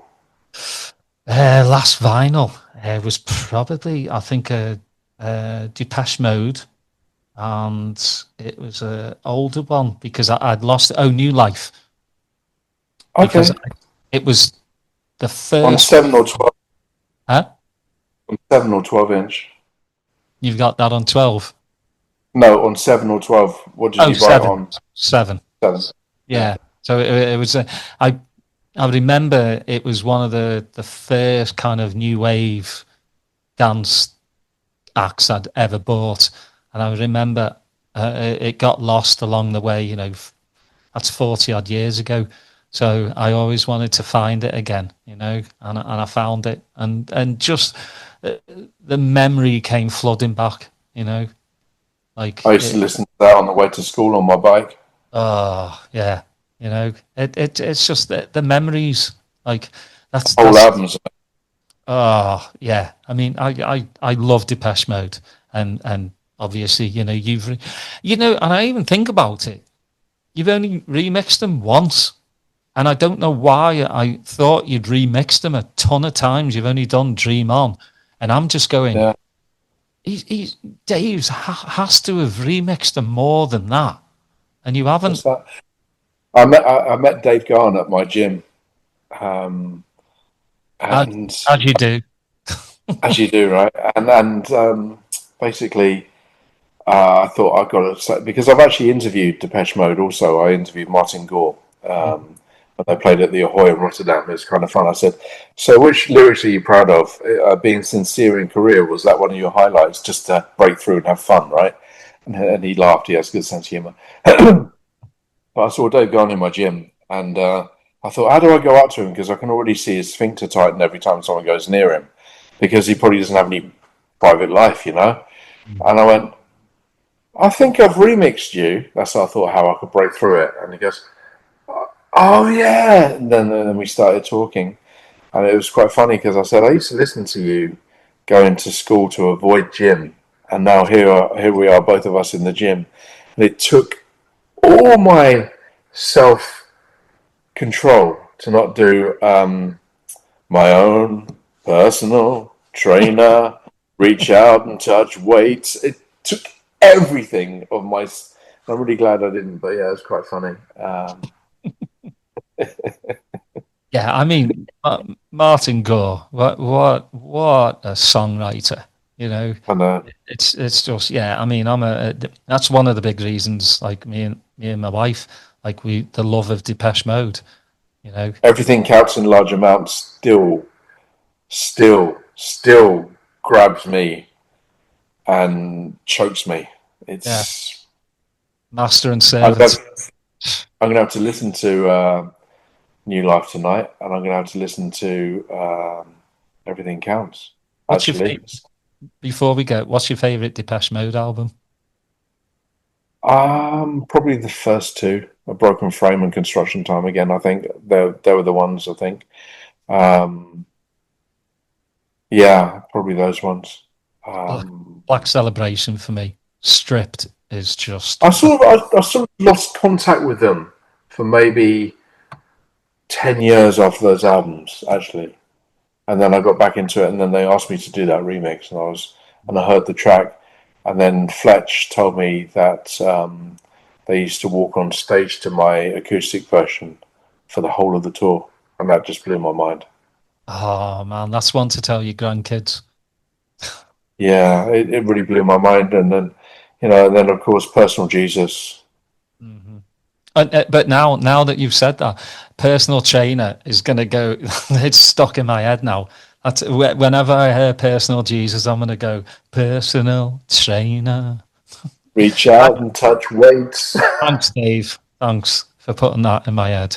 Last vinyl was probably, I think, Depeche Mode, and it was an older one because I'd lost it. Oh, New Life. Okay. Because it was the first... On 7 or 12? Huh? On 7 or 12 inch? You've got that on 12? No, on 7 or 12. What did you buy it on? 7. 7. Yeah. So it was... I remember it was one of the first kind of new wave dance acts I'd ever bought, and I remember it got lost along the way. That's 40 odd years ago, so I always wanted to find it again. And I found it, and just the memory came flooding back. Like I used to listen to that on the way to school on my bike. Oh yeah, it's just the memories. Like that's whole albums. Oh yeah, I mean, I love Depeche Mode, and obviously, you've, and I even think about it. You've only remixed them once, and I don't know why. I thought you'd remixed them a ton of times. You've only done Dream On, and I'm just going. Yeah. Dave's has to have remixed them more than that, and you haven't. I met Dave Garn at my gym. And as you do, as you do, right? And basically, I thought I got to, because I've actually interviewed Depeche Mode. Also, I interviewed Martin Gore when they played at the Ahoy in Rotterdam. It was kind of fun. I said, "So, which lyrics are you proud of? Being sincere in career, was that one of your highlights? Just to break through and have fun, right?" And he laughed. He has a good sense of humour. But I saw Dave Garn in my gym, and I thought, how do I go up to him? Because I can already see his sphincter tighten every time someone goes near him, because he probably doesn't have any private life, And I went, I think I've remixed you. That's how I thought how I could break through it. And he goes, oh yeah. And then we started talking, and it was quite funny because I said, I used to listen to you going to school to avoid gym, and now here we are, both of us in the gym, and it took all my self-control to not do my own personal trainer, reach out and touch weights. It took everything of my... I'm really glad I didn't, but yeah, it was quite funny. Yeah, I mean, Martin Gore, what a songwriter, I know. It's just, yeah, I mean, that's one of the big reasons, like me and my wife, like the love of Depeche Mode, Everything Counts in Large Amounts still grabs me and chokes me. It's Master and Servant. I'm gonna have to listen to New Life tonight, and I'm gonna have to listen to Everything Counts. Before we go, what's your favourite Depeche Mode album? Probably the first 2, A Broken Frame and Construction Time Again. I think they were the ones. I think, yeah, probably those ones. Black Celebration for me, stripped is just... I sort of lost contact with them for maybe 10 years after those albums, actually. And then I got back into it, and then they asked me to do that remix, and I heard the track, and then Fletch told me that they used to walk on stage to my acoustic version for the whole of the tour, and that just blew my mind. Oh man, that's one to tell your grandkids. Yeah, it really blew my mind, and then and then of course Personal Jesus. Mm-hmm. But now that you've said that, Personal Trainer is going to go. It's stuck in my head now. Whenever I hear Personal Jesus, I'm going to go Personal Trainer. Reach out and touch weights. Thanks, Dave. Thanks for putting that in my head.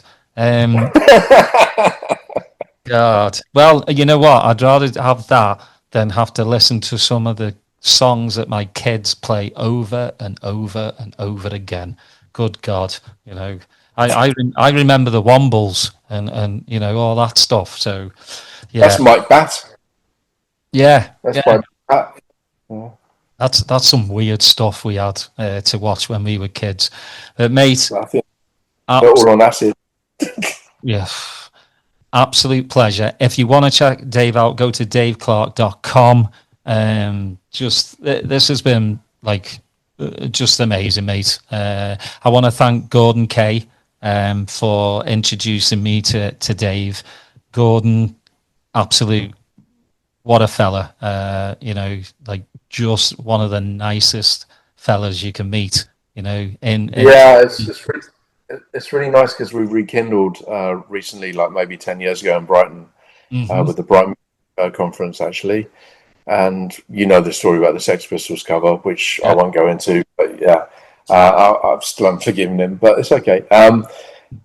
God. Well, you know what? I'd rather have that than have to listen to some of the songs that my kids play over and over and over again. Good God. I remember the Wombles and all that stuff. So, yeah. That's Mike Batt. Yeah. That's Mike Batt. Yeah. That's some weird stuff we had to watch when we were kids. But mate, I think they're all on acid. Yeah. Absolute pleasure. If you want to check Dave out, go to daveclarke.com. This has been just amazing, mate. I want to thank Gordon Kay for introducing me to Dave. Gordon, absolute, what a fella. Just one of the nicest fellas you can meet. It's really nice because we rekindled recently, like maybe 10 years ago in Brighton, with the Brighton conference, actually. And the story about the Sex Pistols cover, which I won't go into, but yeah, I'm still unforgiving him, but it's okay.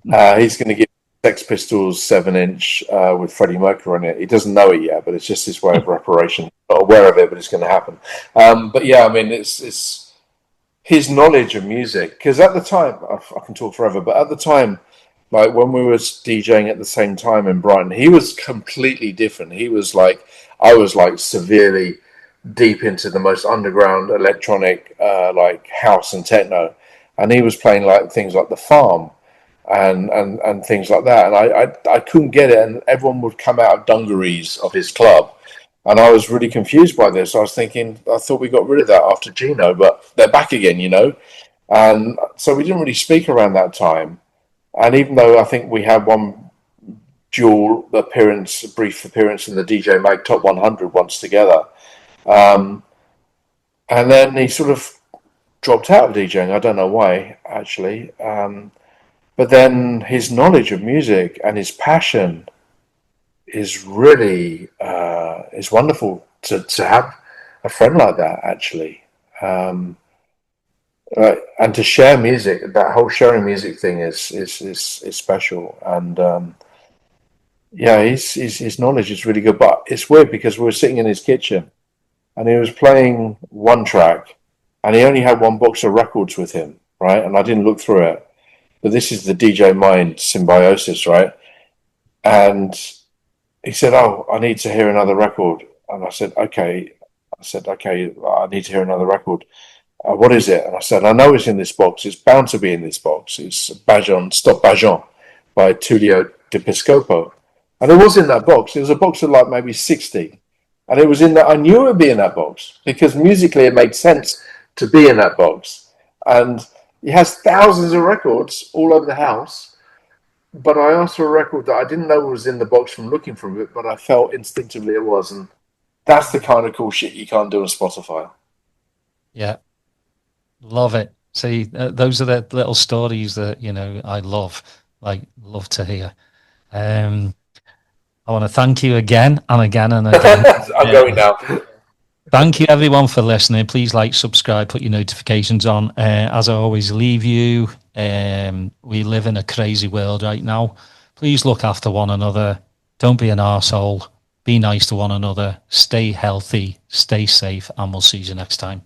He's going to give Sex Pistols 7-inch with Freddie Mercury on it. He doesn't know it yet, but it's just his way of reparation. Not aware of it, but it's going to happen. But yeah, I mean, it's his knowledge of music, because at the time, I can talk forever, but at the time, like when we were DJing at the same time in Brighton, he was completely different. He was I was severely deep into the most underground electronic, like house and techno, and he was playing things like The Farm and things like that, and I couldn't get it, and everyone would come out of dungarees of his club. And I was really confused by this. I thought we got rid of that after Gino, but they're back again, And so we didn't really speak around that time. And even though I think we had one brief appearance in the DJ Mag Top 100 once together. And then he sort of dropped out of DJing. I don't know why, actually. But then his knowledge of music and his passion is really is wonderful to have a friend like that, actually, and to share music. That whole sharing music thing is special, and his knowledge is really good. But it's weird because we were sitting in his kitchen, and he was playing one track, and he only had one box of records with him, right? And I didn't look through it, but this is the DJ Mind Symbiosis, right? And he said, "Oh, I need to hear another record." And I said, "Okay." I need to hear another record. What is it? And I said, "I know it's in this box. It's bound to be in this box. It's Bajon, Stop Bajon by Tullio Di Piscopo." And it was in that box. It was a box of maybe 60. And it was in that. I knew it would be in that box because musically it made sense to be in that box. And he has thousands of records all over the house. But I asked for a record that I didn't know was in the box from looking for it, but I felt instinctively it was. And that's the kind of cool shit you can't do on Spotify. Yeah. Love it. See, those are the little stories that, I love to hear. I want to thank you again and again and again. I'm going now. Thank you, everyone, for listening. Please subscribe, put your notifications on. As I always leave you, we live in a crazy world right now. Please look after one another. Don't be an arsehole. Be nice to one another. Stay healthy. Stay safe. And we'll see you next time.